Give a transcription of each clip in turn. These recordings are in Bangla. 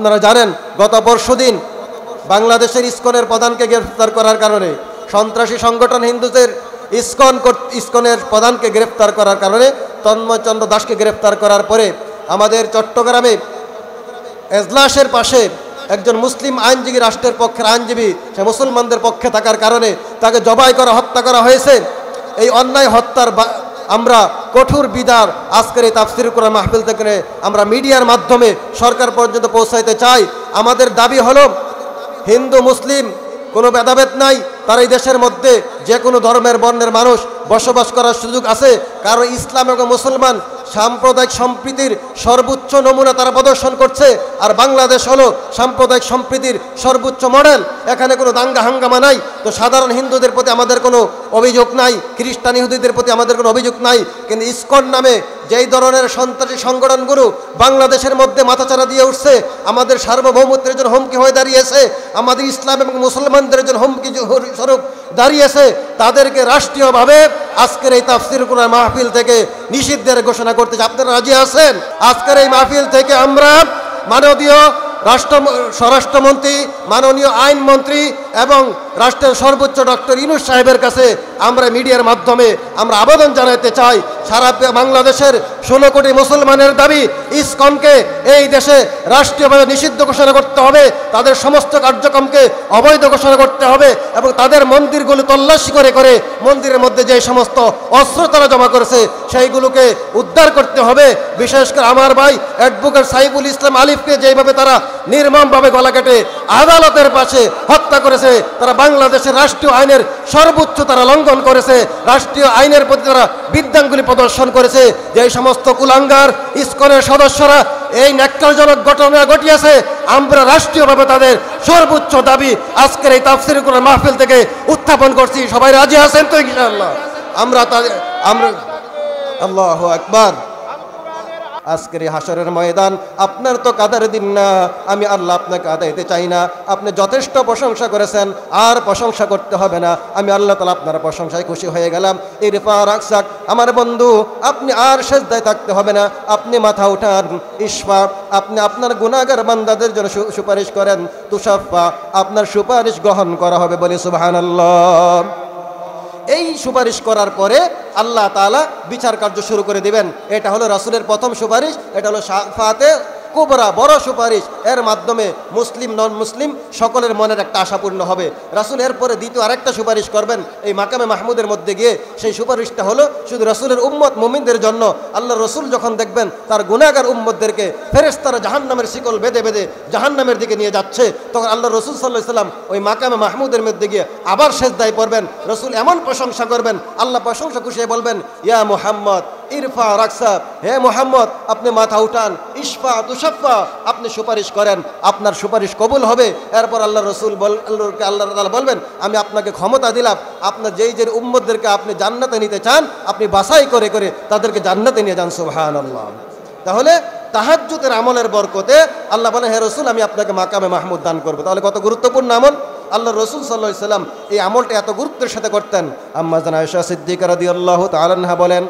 আপনারা জানেন গত পরশুদিন বাংলাদেশের ইসকনের প্রধানকে গ্রেফতার করার কারণে, সন্ত্রাসী সংগঠন হিন্দুদের ইসকনের প্রধানকে গ্রেফতার করার কারণে তন্ময় চন্দ্র দাসকে গ্রেফতার করার পরে আমাদের চট্টগ্রামে এজলাসের পাশে একজন মুসলিম আইনজীবী, রাষ্ট্রের পক্ষের আইনজীবী, সে মুসলমানদের পক্ষে থাকার কারণে তাকে জবাই করা, হত্যা করা হয়েছে। এই অন্যায় হত্যার আমরা কঠোর বিদার আজকের এই তাফসীর কোরআন মাহফিল থেকে আমরা মিডিয়ার মাধ্যমে সরকার পর্যন্ত পৌঁছাইতে চাই। আমাদের দাবি হলো হিন্দু মুসলিম কোনো ভেদাভেদ নাই, তার এই দেশের মধ্যে যে কোনো ধর্মের বর্ণের মানুষ বসবাস করার সুযোগ আছে। কারণ ইসলাম এবং মুসলমান সাম্প্রদায়িক সম্প্রীতির সর্বোচ্চ নমুনা তারা প্রদর্শন করছে, আর বাংলাদেশ হলো সাম্প্রদায়িক সম্প্রীতির সর্বোচ্চ মডেল। এখানে কোনো দাঙ্গা হাঙ্গামা নাই। তো সাধারণ হিন্দুদের প্রতি আমাদের কোনো অভিযোগ নাই, খ্রিস্টান ইহুদিদের প্রতি আমাদের কোনো অভিযোগ নাই। কিন্তু ইসকন নামে যেই ধরনের সন্ত্রাসী সংগঠনগুলো বাংলাদেশের মধ্যে মাথাচাড়া দিয়ে উঠছে, আমাদের সার্বভৌমত্বের জন্য হুমকি হয়ে দাঁড়িয়েছে, আমাদের ইসলাম এবং মুসলমানদের জন্য হুমকি স্বরূপ দাঁড়িয়েছে, তাদেরকে রাষ্ট্রীয়ভাবে আজকের এই তাফসীর কোরআন মাহফিল থেকে নিষিদ্ধের ঘোষণা করতে চাই। আপনারা রাজি আছেন? আজকের এই মাহফিল থেকে আমরা মাননীয় স্বরাষ্ট্রমন্ত্রী, মাননীয় আইনমন্ত্রী এবং রাষ্ট্রের সর্বোচ্চ ডক্টর ইউনূস সাহেবের কাছে আমরা মিডিয়ার মাধ্যমে আমরা আবেদন জানাতে চাই, সারা বাংলাদেশের 16 কোটি মুসলমানের দাবি ইসকনকে এই দেশে রাষ্ট্রীয়ভাবে নিষিদ্ধ ঘোষণা করতে হবে, তাদের সমস্ত কার্যক্রমকে অবৈধ ঘোষণা করতে হবে এবং তাদের মন্দিরগুলো তল্লাশি করে করে মন্দিরের মধ্যে যে সমস্ত অস্ত্র তারা জমা করেছে সেইগুলোকে উদ্ধার করতে হবে। বিশেষ করে আমার ভাই অ্যাডভোকেট সাইফুল ইসলাম আলিফকে যেইভাবে তারা নির্মমভাবে গলা কেটে আদালতের পাশে হত্যা করেছে, তারা বাংলাদেশের রাষ্ট্রীয় আইনের সর্বোচ্চ তারা লঙ্ঘন করেছে, রাষ্ট্রীয় আইনের প্রতি তারা বিদ্যাঙ্গুলি প্রদর্শন করেছে। যে সমস্ত কুলাঙ্গার ইসকনের সদস্যরা এই ন্যাক্কারজনক ঘটনা ঘটিয়েছে, আমরা রাষ্ট্রীয়ভাবে তাদের সর্বোচ্চ দাবি আজকের এই তাফসীর কোরআন মাহফিল থেকে উত্থাপন করছি। সবাই রাজি আছেন তো ইনশাআল্লাহ? আমরা আল্লাহু আকবার। আজকের এই হাসরের ময়দান আপনার তো কাদার দিন না, আমি আল্লাহ আপনাকে আদাইতে চাই না। আপনি যথেষ্ট প্রশংসা করেছেন, আর প্রশংসা করতে হবে না। আমি আল্লাহ তাআলা আপনার প্রশংসায় খুশি হয়ে গেলাম। ইরফা রাকসাক, আমার বন্ধু, আপনি আর সেজদায় থাকতে হবে না, আপনি মাথা উঠান। ইশফা, আপনি আপনার গুনাহগার বান্দাদের জন্য সুপারিশ করেন। তুশাফা, আপনার সুপারিশ গ্রহণ করা হবে। বলি সুবহানাল্লাহ। এই সুপারিশ করার পরে আল্লাহ তাআলা বিচার কার্য শুরু করে দিবেন। এটা হলো রাসূলের প্রথম সুপারিশ, এটা হলো শাফাতে কুবরা, বড় সুপারিশ। এর মাধ্যমে মুসলিম নন মুসলিম সকলের মনের একটা আশা পূর্ণ হবে। রাসূল এরপরে দ্বিতীয় আরেকটা সুপারিশ করবেন এই মাকামে মাহমুদের মধ্যে গিয়ে। সেই সুপারিশটা হলো শুধু রাসূলের উম্মত মুমিনদের জন্য। আল্লাহ রসুল যখন দেখবেন তার গুনাহগার উম্মতদেরকে ফেরেশতারা জাহান্নামের শিকল বেঁধে বেঁধে জাহান্নামের দিকে নিয়ে যাচ্ছে, তখন আল্লাহ রসুল সাল্লাল্লাহু আলাইহি ওয়াসাল্লাম ওই মাকামে মাহমুদের মধ্যে গিয়ে আবার সেজদায় পড়বেন। রসুল এমন প্রশংসা করবেন, আল্লাহ প্রশংসা খুশি বলবেন, ইয়া মুহাম্মদ ইরফা রাকসা, হে মুহাম্মদ আপনি মাথা উঠান। ইশফা তুশাফা, আপনি সুপারিশ করেন, আপনার সুপারিশ কবুল হবে। এরপর আল্লাহ রসুল আল্লাহ তাআলা বলবেন, আমি আপনাকে ক্ষমতা দিলাম, আপনার যেই যে উম্মতদেরকে আপনি জান্নাতে নিতে চান আপনি বাছাই করে করে তাদেরকে জান্নাতে নিয়ে যান। সুবহানাল্লাহ। তাহলে তাহাজ্জুদের আমলের বরকতে আল্লাহ বলেন, হে রসুল আমি আপনাকে মাকামে মাহমুদ দান করবো। তাহলে কত গুরুত্বপূর্ণ আমল! আল্লাহ রসুল সাল্লাল্লাহু আলাইহি ওয়াসাল্লাম এই আমলটা এত গুরুত্বের সাথে করতেন। আম্মা জান আয়েশা সিদ্দিকা রাদিয়াল্লাহু তাআলা আনহা বলেন,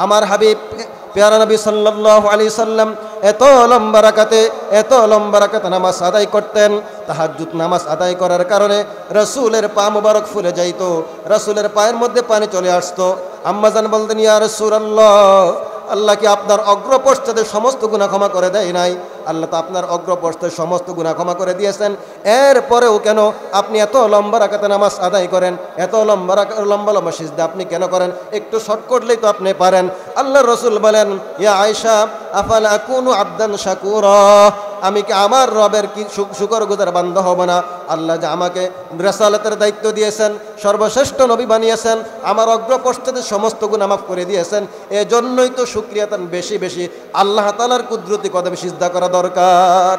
আমার হাবিব প্যারা নবী সাল্লাল্লাহু আলাইহি সাল্লাম এত লম্বা রাকাতে নামাজ আদায় করতেন। তাহাজ্জুদ নামাজ আদায় করার কারণে রাসূলের পা মুবারক ফুলে যাইত, রাসূলের পায়ের মধ্যে পানি চলে আসতো। আম্মাজান বলতেন, ইয়া রাসূলুল্লাহ, আল্লাহ কি আপনার অগ্রপশ্চাতের সমস্ত গুনাহ ক্ষমা করে দেয় নাই? আল্লাহ তো আপনার অগ্রপশ্চাতের সমস্ত গুনাহ ক্ষমা করে দিয়েছেন, এরপরেও কেন আপনি এত লম্বা রাকাতে নামাজ আদায় করেন, এত লম্বা সিজদা আপনি কেন করেন? একটু শর্ট করলেই তো আপনি পারেন। আল্লাহ রসুল বলেন, ইয়া আয়েশা আফালা আকুনু আবদান শাকুরা, আমি কি আমার রবের কি শুকরগুজার বান্দা হব না? আল্লাহ যে আমাকে রিসালাতের দায়িত্ব দিয়েছেন, সর্বশ্রেষ্ঠ নবী বানিয়েছেন, আমার অগ্রপশ্চাতের সমস্ত গুনাহ মাফ করে দিয়েছেন, এজন্যই তো শুকরিয়াতান বেশি বেশি আল্লাহ তাআলার কুদরতি কদমে সিজদা করা দরকার।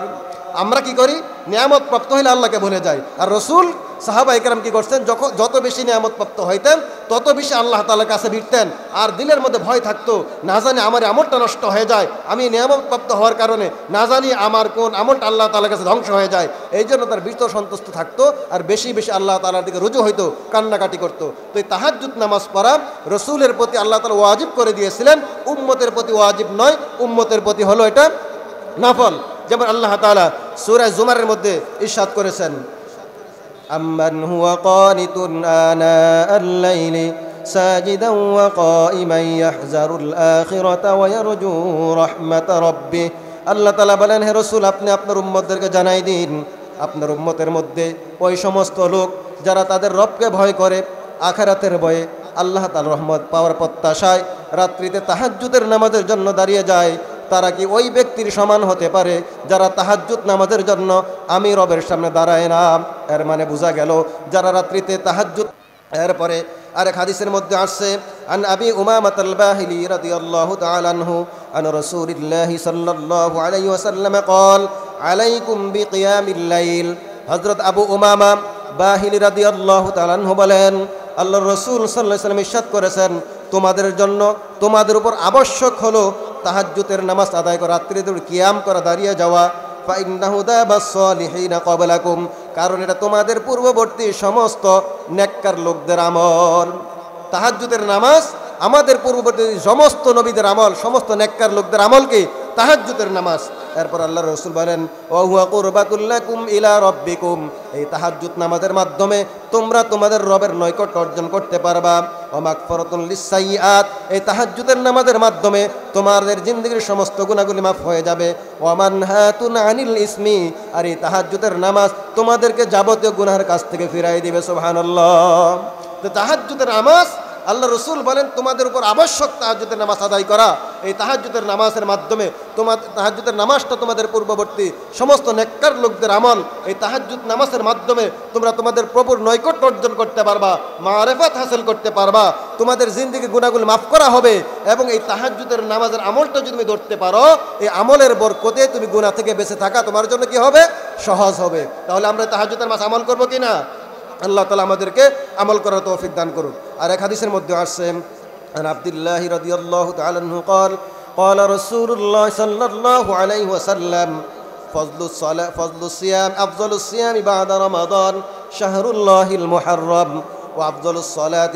আমরা কি করি? নিয়ামত প্রাপ্ত হইলে আল্লাহকে ভুলে যাই। আর রসুল সাহাবা ইকরাম কি করছেন? যত বেশি নিয়ামত প্রাপ্ত হইতেন তত বেশি আল্লাহ তাআলার কাছে ভিড়তেন, আর দিলের মধ্যে ভয় থাকতো, না জানি আমার আমলটা নষ্ট হয়ে যায়, আমি নিয়ামত প্রাপ্ত হওয়ার কারণে না জানি আমার কোন আমলটা আল্লাহ তাআলার কাছে ধ্বংস হয়ে যায়। এই জন্য তার ভিতর সন্তুষ্ট থাকতো আর বেশি বেশি আল্লাহ তাআলার দিকে রুজু হইতো, কান্নাকাটি করতো। তো এই তাহাজ্জুদ নামাজ পড়া রসুলের প্রতি আল্লাহ তাআলা ওয়াজিব করে দিয়েছিলেন, উম্মতের প্রতি ওয়াজিব নয়, উম্মতের প্রতি হলো এটা নফল। যেমন আল্লাহ তাআলা সূরা জুমারের মধ্যে ইরশাদ করেছেন, আম্মান হুয়া কানিতুন আনা আল-লাইলি সাজিদান ওয়া কাইমান ইয়াহজারুল আখিরাতা ওয়া ইয়ারজু রাহমাত রাব্বিহ। আল্লাহ তাআলা বলেন, হে রাসূল, আপনি আপনার উম্মতদেরকে জানাই দিন, আপনার উম্মতের মধ্যে ওই সমস্ত লোক যারা তাদের রবকে ভয় করে, আখিরাতের ভয়ে, আল্লাহ তাআলার রহমত পাওয়ার প্রত্যাশায় রাত্রিতে তাহাজ্জুদের নামাজের জন্য দাঁড়িয়ে যায়, তারা কি ওই ব্যক্তির সমান হতে পারে যারা তাহাজ্জুদ নামাজের জন্য আমি রবের সামনে দাঁড়ায় না? এর মানে বোঝা গেল যারা রাত্রিতে তাহাজ্জুদ। এরপরে আরেক হাদিসের মধ্যে আসছে, আন আবি উমামাহ আল বাহিলি রাদিয়াল্লাহু তাআলা আনহু আন রাসূলিল্লাহি সাল্লাল্লাহু আলাইহি ওয়াসাল্লাম قال আলাইকুম বিকিয়ামিল লাইল। হযরত আবু উমামা বাহিলি রাদিয়াল্লাহু তাআলা আনহু বলেন, আল্লাহর রাসূল সাল্লাল্লাহু আলাইহি ওয়াসাল্লাম ইরশাদ করেছেন, তোমাদের জন্য, তোমাদের উপর আবশ্যক হলো তাহাজ্জুদের নামাজ আদায় করা, রাত্রিতে কিয়াম করা, দাঁড়িয়ে যাওয়া। ফাইন্নাহু দাবাস সালিহিনা ক্বাবলাকুম, কারণ এটা তোমাদের পূর্ববর্তী সমস্ত নেককার লোকদের আমল। তাহাজ্জুদের নামাজ আমাদের পূর্ববর্তী সমস্ত নবীদের আমল, সমস্ত নেককার লোকদের আমল কি? তাহাজ্জুদের নামাজ। এরপর আল্লাহর রাসূল বলেন, ওয়া হুয়া কুরবাতুল লাকুম ইলা রাব্বিকুম, এই তাহাজ্জুদ নামাজের মাধ্যমে তোমরা তোমাদের রবের নৈকট্য অর্জন করতে পারবা। ওয়া মাগফিরাতুল লিসসাইয়্যাত, এই তাহাজ্জুদের নামাজের মাধ্যমে তোমাদের জিন্দেগীর সমস্ত গুনাহগুলি মাফ হয়ে যাবে। ওয়া মানহাতুন আনিল ইসমি, আর এই তাহাজ্জুদের নামাজ তোমাদেরকে যাবতীয় গুনাহের কাছ থেকে ফিরাই দিবে। সুবহানাল্লাহ। তো তাহাজ্জুদের নামাজ, আল্লাহ রসুল বলেন, তোমাদের উপর আবশ্যক তাহাজ্জুদের নামাজ আদায় করা। এই তাহাজ্জুদের নামাজের মাধ্যমে তাহাজ্জুদের নামাজটা তোমাদের পূর্ববর্তী সমস্ত নেককার লোকদের আমল। এই তাহাজ্জুদ নামাজের মাধ্যমে তোমরা তোমাদের প্রভুর নৈকট্য অর্জন করতে পারবা, মারিফাত হাসিল করতে পারবা, তোমাদের জিন্দেগি গুনাহগুলো মাফ করা হবে। এবং এই তাহাজ্জুদের নামাজের আমলটা যদি তুমি ধরতে পারো, এই আমলের বরকতে তুমি গুনাহ থেকে বেঁচে থাকা তোমার জন্য কি হবে? সহজ হবে। তাহলে আমরা তাহাজ্জুদের নামাজ আমল করবো কি না? আল্লাহ তাআলা আমাদেরকে আমল করার তৌফিক দান করুন। আর এক হাদিসের মধ্যে আসছে, আন আব্দুল্লাহ রাদিয়াল্লাহু তাআলা আনহু قال قال رسول الله صلى الله عليه وسلم فضل الصيام أفضل الصيام بعد رمضان شهر الله المحرم وأفضل الصلاة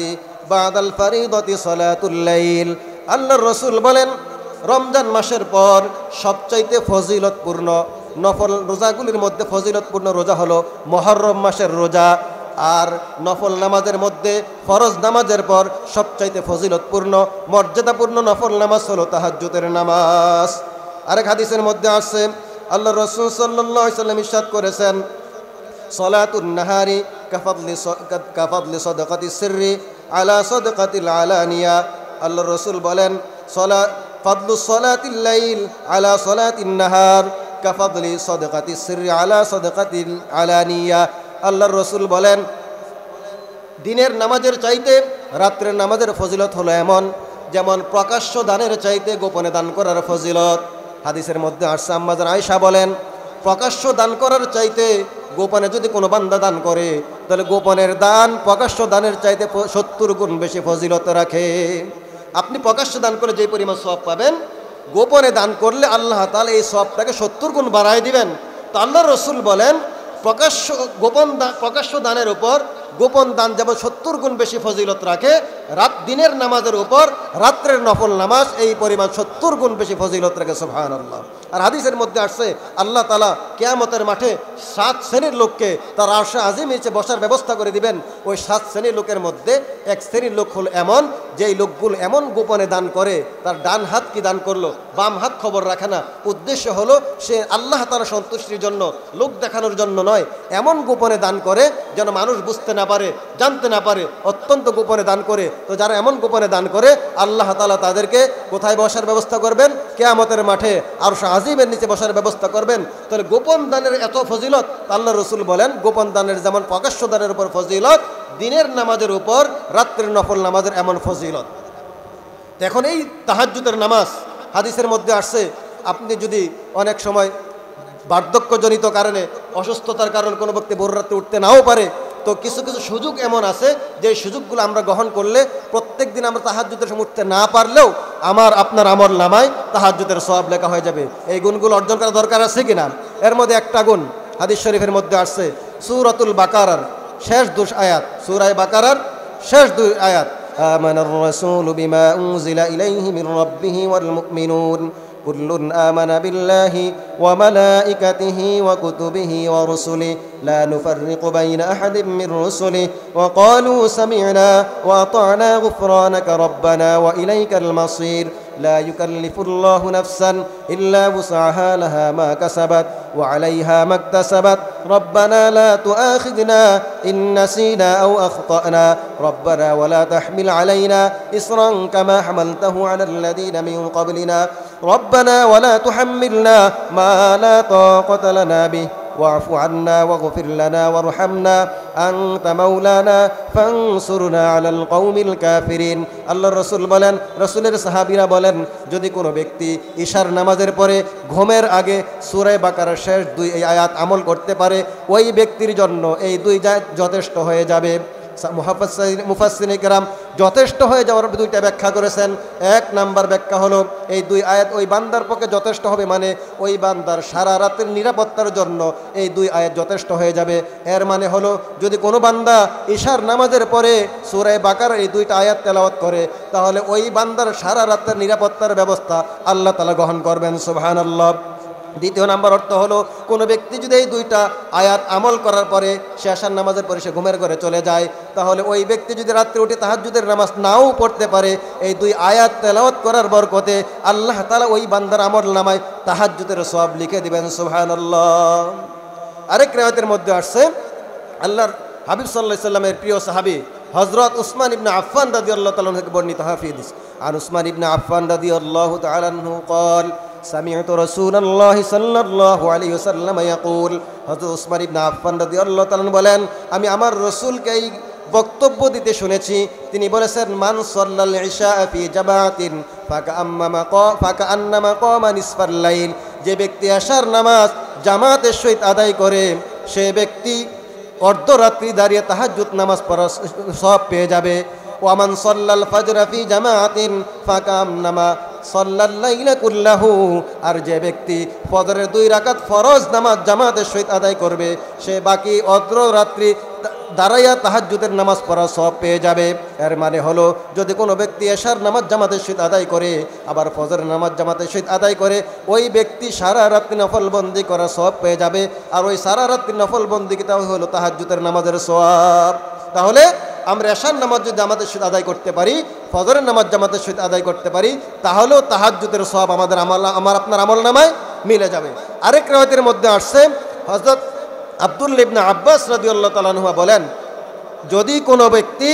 بعد الفريضة صلاة الليل। আল্লাহর রাসূল বলেন, রমজান মাসের পর সবচাইতে ফজিলতপূর্ণ নফল রোজাগুলির মধ্যে ফজিলতপূর্ণ রোজা হলো মুহররম মাসের রোজা। আর নফল নামাজের মধ্যে ফরজ নামাজের পর সবচাইতে ফজিলতপূর্ণ মর্যাদাপূর্ণ নফল নামাজ হলো তাহাজ্জুদের নামাজ। আরেক হাদিসের মধ্যে আসছে, আল্লাহর রাসূল সাল্লাল্লাহু আলাইহি ওয়াসাল্লাম ইরশাদ করেছেন, সালাতুন নাহারি কাফাদলি সাদাকাতিস সিররি আলা সাদাকাতিল আলানিয়া। আল্লাহর রাসূল বলেন, ফাদলুস সালাতিল লাইল আলা সালাতিন নাহার কাফাদলি সাদাকাতিস সিররি আলা সাদাকাতিল আলানিয়া। আল্লাহর রাসূল বলেন, দিনের নামাজের চাইতে রাত্রের নামাজের ফজিলত হলো এমন, যেমন প্রকাশ্য দানের চাইতে গোপনে দান করার ফজিলত। হাদিসের মধ্যে আসছে, আম্মা জান আয়েশা বলেন, প্রকাশ্য দান করার চাইতে গোপনে যদি কোনো বান্দা দান করে, তাহলে গোপনের দান প্রকাশ্য দানের চাইতে 70 গুণ বেশি ফজিলত রাখে। আপনি প্রকাশ্য দান করে যে পরিমাণ সওয়াব পাবেন, গোপনে দান করলে আল্লাহ তাআলা এই সওয়াবটাকে 70 গুণ বাড়ায় দিবেন। তো আল্লাহর রাসূল বলেন, প্রকাশ্য দানের উপর গোপন দান যেমন 70 গুণ বেশি ফজিলত রাখে, দিনের নামাজের উপর রাত্রের নফল নামাজ এই পরিমাণ 70 গুণ বেশি ফজিলত রাখে। সুবহানাল্লাহ। আর হাদিসের মধ্যে আসছে, আল্লাহ তাআলা কিয়ামতের মাঠে 7 শ্রেণীর লোককে তার আরশে আজিম নিচে বসার ব্যবস্থা করে দিবেন। ওই 7 শ্রেণীর লোকের মধ্যে এক শ্রেণীর লোক হলো এমন, যেই লোকগুলো এমন গোপনে দান করে, তার ডান হাত কি দান করলো, বাম হাত খবর রাখে না। উদ্দেশ্য হলো সে আল্লাহ তাআলার সন্তুষ্টির জন্য, লোক দেখানোর জন্য নয়, এমন গোপনে দান করে যেন মানুষ বুঝতে না পারে, জানতে না পারে, অত্যন্ত গোপনে দান করে। তো যারা এমন গোপনে দান করে, আল্লাহ তাআলা তাদেরকে কোথায় বসার ব্যবস্থা করবেন? কিয়ামতের মাঠে আরশে আজিমের নিচে বসার ব্যবস্থা করবেন। তাহলে গোপন দানের এত ফজিলত, আল্লাহর রাসূল বলেন, গোপন দানের যেমন প্রকাশ্য দানের উপর ফজিলত, দিনের নামাজের উপর রাত্রের নফল নামাজের এমন ফজিলত। এখন এই তাহাজ্জুদের নামাজ হাদিসের মধ্যে আসছে, আপনি যদি অনেক সময় বার্ধক্যজনিত কারণে, অসুস্থতার কারণে কোনো ব্যক্তি ভোর রাতে উঠতে নাও পারে, তো কিছু কিছু সুযোগ এমন আছে যে সুযোগগুলো আমরা গ্রহণ করলে প্রত্যেক দিন আমরা তাহাজ্জুদের সময় উঠতে না পারলেও আপনার আমল নামায় তাহাজ্জুদের সওয়াব লেখা হয়ে যাবে। এই গুণগুলো অর্জন করা দরকার আছে কিনা? এর মধ্যে একটা গুণ হাদিস শরীফের মধ্যে আসছে, সূরাতুল বাকারার শেষ 2 আয়াত, সূরা বাকারার শেষ 2 আয়াত, আমানার রাসূলু বিমা উনজিলা ইলাইহি মির রাব্বিহি ওয়াল মুমিনুন কুল্লুন আমানা বিল্লাহি ওয়া মালাইকাতিহি ওয়া কুতুবিহি ওয়া রুসুলিহি লা নুফাররিকু বাইনা আহাদিম মির রুসুলিহি ওয়া ক্বালু সামি'না ওয়া আতা'না গুফরানাকা রাব্বানা ওয়া ইলাইকাল মাসির لا يكلف الله نفسا إلا وسعها لها ما كسبت وعليها ما اكتسبت ربنا لا تؤاخذنا إن نسينا أو أخطأنا ربنا ولا تحمل علينا إصرا كما حملته على الذين من قبلنا ربنا ولا تحملنا ما لا طاقة لنا به واعف عنا واغفر لنا وارحمنا أنت مولانا فانصرنا على القوم الكافرين আল্লাহ রাসূল বলেন, রাসূলের সাহাবীরা বলেন, যদি কোনো ব্যক্তি ইশার নামাজের পরে ঘুমের আগে সূরা বাকারার শেষ 2 আয়াত আমল করতে পারে, ওই ব্যক্তির জন্য এই 2 আয়াত যথেষ্ট হয়ে যাবে। মুফাসসিরিনে কেরাম যথেষ্ট হয়ে যাওয়ার 2টা ব্যাখ্যা করেছেন। 1 নাম্বার ব্যাখ্যা হলো এই 2 আয়াত ওই বান্দার পক্ষে যথেষ্ট হবে, মানে ওই বান্দার সারা রাতের নিরাপত্তার জন্য এই 2 আয়াত যথেষ্ট হয়ে যাবে। এর মানে হলো যদি কোনো বান্দা ইশার নামাজের পরে সূরা বাকারার এই 2টা আয়াত তেলাওয়াত করে, তাহলে ওই বান্দার সারা রাতের নিরাপত্তার ব্যবস্থা আল্লাহ তাআলা গ্রহণ করবেন। সুবহানাল্লাহ। দ্বিতীয় নাম্বার অর্থ হলো কোনো ব্যক্তি যদি এই 2টা আয়াত আমল করার পরে সে আশার নামাজের পরে সে ঘুমের ঘরে চলে যায়, তাহলে ওই ব্যক্তি যদি রাত্রে উঠে তাহাজ্জুদের নামাজ নাও পড়তে পারে, এই 2 আয়াত তেলাওয়াত করার বরকতে আল্লাহ তাআলা ওই বান্দার আমল নামায় তাহাজ্জুদের সওয়াব লিখে দিবেন। সুবহানাল্লাহ। আরেক riwayতের মধ্যে আসছে আল্লাহর হাবিব সাল্লাল্লাহু আলাইহি সাল্লামের প্রিয় সাহাবী হযরত উসমান ইবনে আফফান রাদিয়াল্লাহু তাআলা থেকে বর্ণিত হাদিস, আন উসমান ইবনে আফফান রাদিয়াল্লাহু তাআলা আনহু قال سمعت رسول الله صلى الله عليه وسلم يقول হযরত উসমান ইবনে আফফান রাদিয়াল্লাহু তাআলা বলেন, আমি আমার রাসূলকে এই বক্তব্য দিতে শুনেছি। তিনি বলেছেন, মান সাল্লাল ইশা ফি জামাআতিন ফাকাআন্নামা কামা নিসফাল লাইল, যে ব্যক্তি ইশার নামাজ জামাতের সহিত আদায় করে সে ব্যক্তি অর্ধরাত্রি দাঁড়িয়ে তাহাজ্জুদ নামাজ পড়ার সওয়াব পেয়ে যাবে। ওয়ামান সাল্লাল ফাজর ফি জামাআতিন ফাকাআন্নামা সাল্লাল লাইলা কুল্লাহু, আর যে ব্যক্তি ফজরের 2 রাকাত ফরজ নামাজ জামাতের সহিত আদায় করবে সে বাকি অর্ধরাত্রি দাঁড়াইয়া তাহাজ্জুদের নামাজ পড়ার সওয়াব পেয়ে যাবে। এর মানে হলো যদি কোনো ব্যক্তি এশার নামাজ জামাতের সহিত আদায় করে আবার ফজরের নামাজ জামাতের সহিত আদায় করে, ওই ব্যক্তি সারা রাত্রি নফলবন্দি করার সওয়াব পেয়ে যাবে। আর ওই সারা রাত্রি নফলবন্দিটা হলো তাহাজ্জুদের নামাজের সওয়াব। তাহলে আমরা এশার নামাজ যদি জামাতের সহিত আদায় করতে পারি, ফজরের নামাজ জামাতের সহিত আদায় করতে পারি, তাহলেও তাহাজ্জুদের সওয়াব আমার আপনার আমল নামায় মিলে যাবে। আরেক riwayতের মধ্যে আসছে হযরত আব্দুল্লাহ ইবনে আব্বাস রাদিয়াল্লাহু তাআলা আনহু বলেন, যদি কোনো ব্যক্তি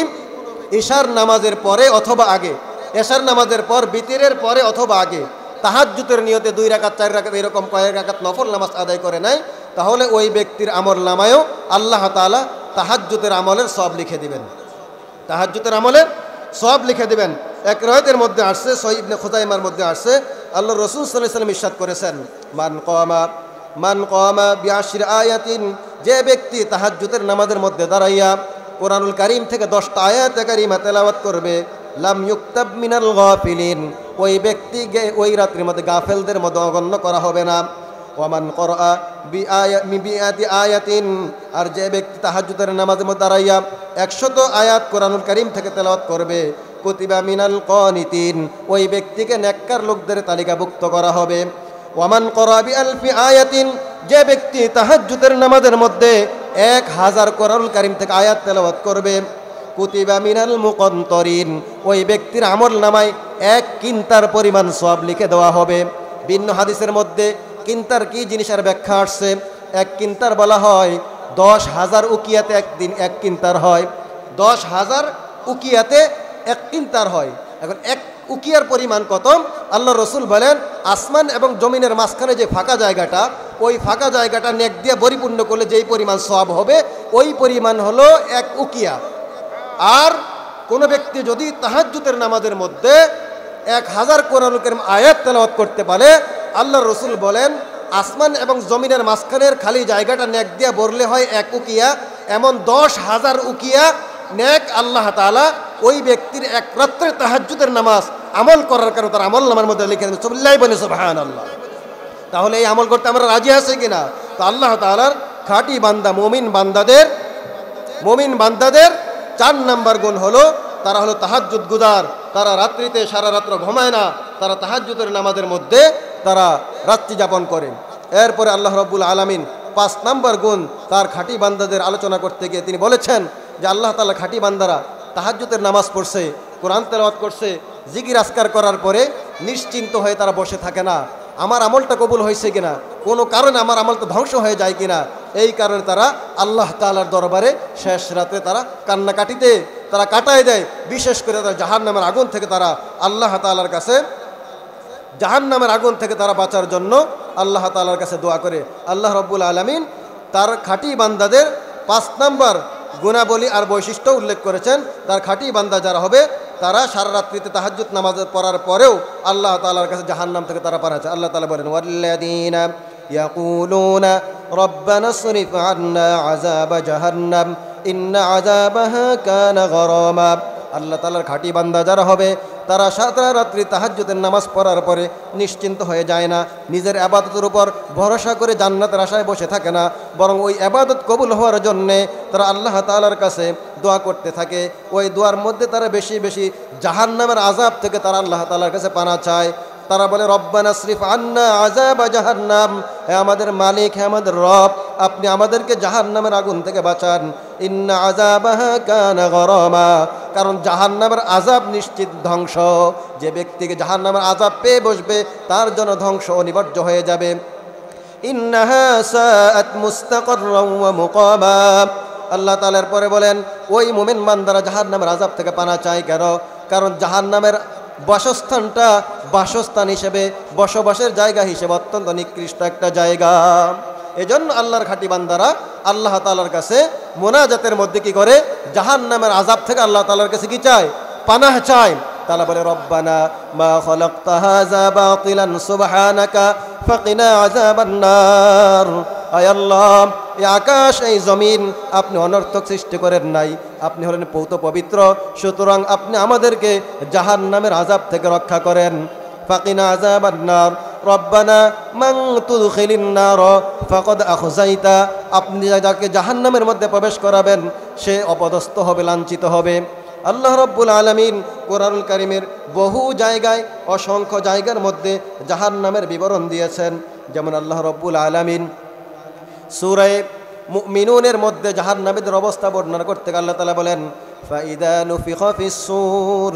ইশার নামাজের পরে অথবা আগে, এশার নামাজের পর বিতিরের পরে অথবা আগে তাহাজ্জুদের নিয়তে 2 রাকাত 4 রাকাত এরকম কয়েক রাকাত নফল নামাজ আদায় করে নাই, তাহলে ওই ব্যক্তির আমল নামায়ও আল্লাহ তাআলা তাহাজ্জুদের আমলের সওয়াব লিখে দিবেন। তাহাজ্জুদের আমলের সওয়াব লিখে দিবেন। এক riwayতের মধ্যে আসছে, সহিহ ইবনে খুজাইমার মধ্যে আসছে, আল্লাহর রাসূল সাল্লাল্লাহু আলাইহি ওয়াসাল্লাম ইরশাদ করেছেন, মান কামা বিআশরি আয়াতিন, যে ব্যক্তি তাহাজ্জুদের নামাজের মধ্যে দাঁড়াইয়া কোরআনুল কারীম থেকে 10টা আয়াত কারীমা তেলাওয়াত করবে, লাম ইউকতাব মিনাল গাফিলিন, ওই ব্যক্তিকে ওই রাত্রির মধ্যে গাফেলদের মধ্যে গণ্য করা হবে না। ওয়ামান করা বিআয়াতি আয়াতিন, আর যে ব্যক্তি তাহাজ্জুদের নামাজের মধ্যে দাঁড়াইয়া 100 আয়াত কোরআনুল কারীম থেকে তেলাওয়াত করবে, কুতিবা মিনাল কানিতিন, ওই ব্যক্তিকে নেককার লোকদের তালিকাভুক্ত করা হবে। ওয়ামান করা বিআলফি আয়াতিন, যে ব্যক্তি তাহাজ্জুদের নামাজের মধ্যে 1000 কোরআনুল কারীম থেকে আয়াত তেলাওয়াত করবে, কুতিবা মিনাল মুকান্তরিন, ওই ব্যক্তির আমল নামায় 1 কিন্তার পরিমাণ সওয়াব লিখে দেওয়া হবে। ভিন্ন হাদিসের মধ্যে কিন্তার কি জিনিসের ব্যাখ্যা আসছে। 1 কিন্তার বলা হয় 10,000 উকিয়াতে একদিন 1 কিন্তার হয়, 10,000 উকিয়াতে 1 কিন্তার হয়। এখন 1 উকিয়ার পরিমাণ কত? আল্লাহ রসুল বলেন, আসমান এবং জমিনের মাঝখানে যে ফাঁকা জায়গাটা, ওই ফাঁকা জায়গাটা নেক দিয়ে পরিপূর্ণ করলে যেই পরিমাণ সওয়াব হবে ওই পরিমাণ হলো 1 উকিয়া। আর কোনো ব্যক্তি যদি তাহাজ্জুদের নামাজের মধ্যে 1000 কোরআনুল কারীম আয়াত তেলাওয়াত করতে পারে, আল্লাহ রসুল বলেন আসমান এবং জমিনের মাঝখানের খালি জায়গাটা নেক দিয়ে ভরলে হয় 1 উকিয়া, এমন 10,000 উকিয়া নেক আল্লাহ তাআলা ওই ব্যক্তির 1 রাত্রের তাহাজ্জুদের নামাজ আমল করার কারণে তার আমল নামার মধ্যে লিখে দেন। সুবহানাল্লাহ। তাহলে এই আমল করতে আমরা রাজি আছি কিনা? তো আল্লাহ তাআলার খাঁটি বান্দা মুমিন বান্দাদের 4 নাম্বার গুণ হলো তারা হলো তাহাজ্জুদ গুজার। তারা রাত্রিতে সারা রাত্র ঘুমায় না, তারা তাহাজ্জুদের নামাজের মধ্যে তারা রাত্রি যাপন করে। এরপরে আল্লাহ রাব্বুল আলামিন 5 নম্বর গুণ তার খাঁটি বান্দাদের আলোচনা করতে গিয়ে তিনি বলেছেন যে আল্লাহ তাআলা খাঁটি বান্দারা তাহাজ্জুদের নামাজ পড়ছে, কোরআন তেলাওয়াত করছে, জিকির আজকার করার পরে নিশ্চিন্ত হয়ে তারা বসে থাকে না, আমার আমলটা কবুল হয়েছে কিনা, কোনো কারণে আমার আমলটা ধ্বংস হয়ে যায় কিনা। এই কারণে তারা আল্লাহ তাআলার দরবারে শেষ রাতে তারা কান্নাকাটিতে তারা কাটায় দেয়। বিশেষ করে তারা জাহান্নামের আগুন থেকে তারা আল্লাহ তাআলার কাছে জাহান্নামের আগুন থেকে তারা বাঁচার জন্য আল্লাহ তাআলার কাছে দোয়া করে। আল্লাহ রাব্বুল আলামিন তার খাঁটি বান্দাদের 5 নম্বর গুণাবলী আর বৈশিষ্ট্য উল্লেখ করেছেন। তার খাঁটি বান্দা যারা হবে তারা সারা রাত্রিতে তাহাজ্জুদ নামাজ পড়ার পরেও আল্লাহ তাআলার কাছে জাহান্নাম থেকে তারা পার হচ্ছে। আল্লাহ তাআলা বলেন ওয়াল্লাযীনা ইয়াকুলুনা রব্বানা সরিফ আন্না আযাবা জাহান্নাম ইন্না আযাবাহা কানা গরামা। আল্লাহ তাআলার খাঁটি বান্দা যারা হবে তারা সারা রাত্রি তাহাজ্জুদের নামাজ পড়ার পরে নিশ্চিন্ত হয়ে যায় না, নিজের ইবাদতের উপর ভরসা করে জান্নাতের আশায় বসে থাকে না, বরং ওই ইবাদত কবুল হওয়ার জন্যে তারা আল্লাহ তাআলার কাছে দোয়া করতে থাকে। ওই দোয়ার মধ্যে তারা বেশি বেশি জাহান্নামের আযাব থেকে তারা আল্লাহ তাআলার কাছে পানা চায়। তারা বলে রব্বানা সরিফ আন্না আযাবা জাহান্নাম, হে আমাদের মালিক, হে আমাদের রব, আপনি আমাদেরকে জাহান্নামের আগুন থেকে বাঁচান। ইন্না আযাবাহা কানা গরামা, কারণ জাহান্নামের আযাব নিশ্চিত ধ্বংস। যে ব্যক্তিকে জাহান্নামের আযাব পেয়ে বসবে তার জন্য ধ্বংস অনিবার্য হয়ে যাবে। ইন্নাহা সাআত মুস্তাকাররান ওয়া মুকামা। আল্লাহ তাআলার পরে বলেন ওই মুমিন বান্দারা জাহান্নামের আযাব থেকে পানা চায় কেন? কারণ জাহান্নামের বাসস্থান হিসেবে, বসবাসের জায়গা হিসেবে অত্যন্ত নিকৃষ্ট একটা জায়গা। এজন্য আল্লাহর খাঁটি বান্দারা আল্লাহ তাআলার কাছে মোনাজাতের মধ্যে কি করে? জাহান্নামের আযাব থেকে আল্লাহ তাআলার কাছে কি চায়? পানাহ চায়। তাআলা বলে রব্বানা মা খালাকতা হাযা বাতিলান সুবহানাকা ফাকিনা আযাবান নার। আয় আল্লাহ, এই আকাশ এই জমিন আপনি অনর্থক সৃষ্টি করেন নাই, আপনি হলেন পৌত পবিত্র, সুতরাং আপনি আমাদেরকে জাহান্নামের আযাব থেকে রক্ষা করেন। ফাকিনা আযাবান নার রব্বানা মান তুদখিলিন নার ফাকাদ আখযাইতা, আপনি যাকে জাহান্নামের মধ্যে প্রবেশ করাবেন সে অপদস্থ হবে, লাঞ্ছিত হবে। আল্লাহ রাব্বুল আলামিন কোরআনুল কারীমের বহু জায়গায়, অসংখ্য জায়গার মধ্যে জাহান্নামের বিবরণ দিয়েছেন। যেমন আল্লাহ রাব্বুল আলামিন সূরা মুমিনুনের মধ্যে জাহান্নামীদের অবস্থা বর্ণনা করতে আল্লাহ তাআলা বলেন ফাইদা নুফিখা ফিস-সূর,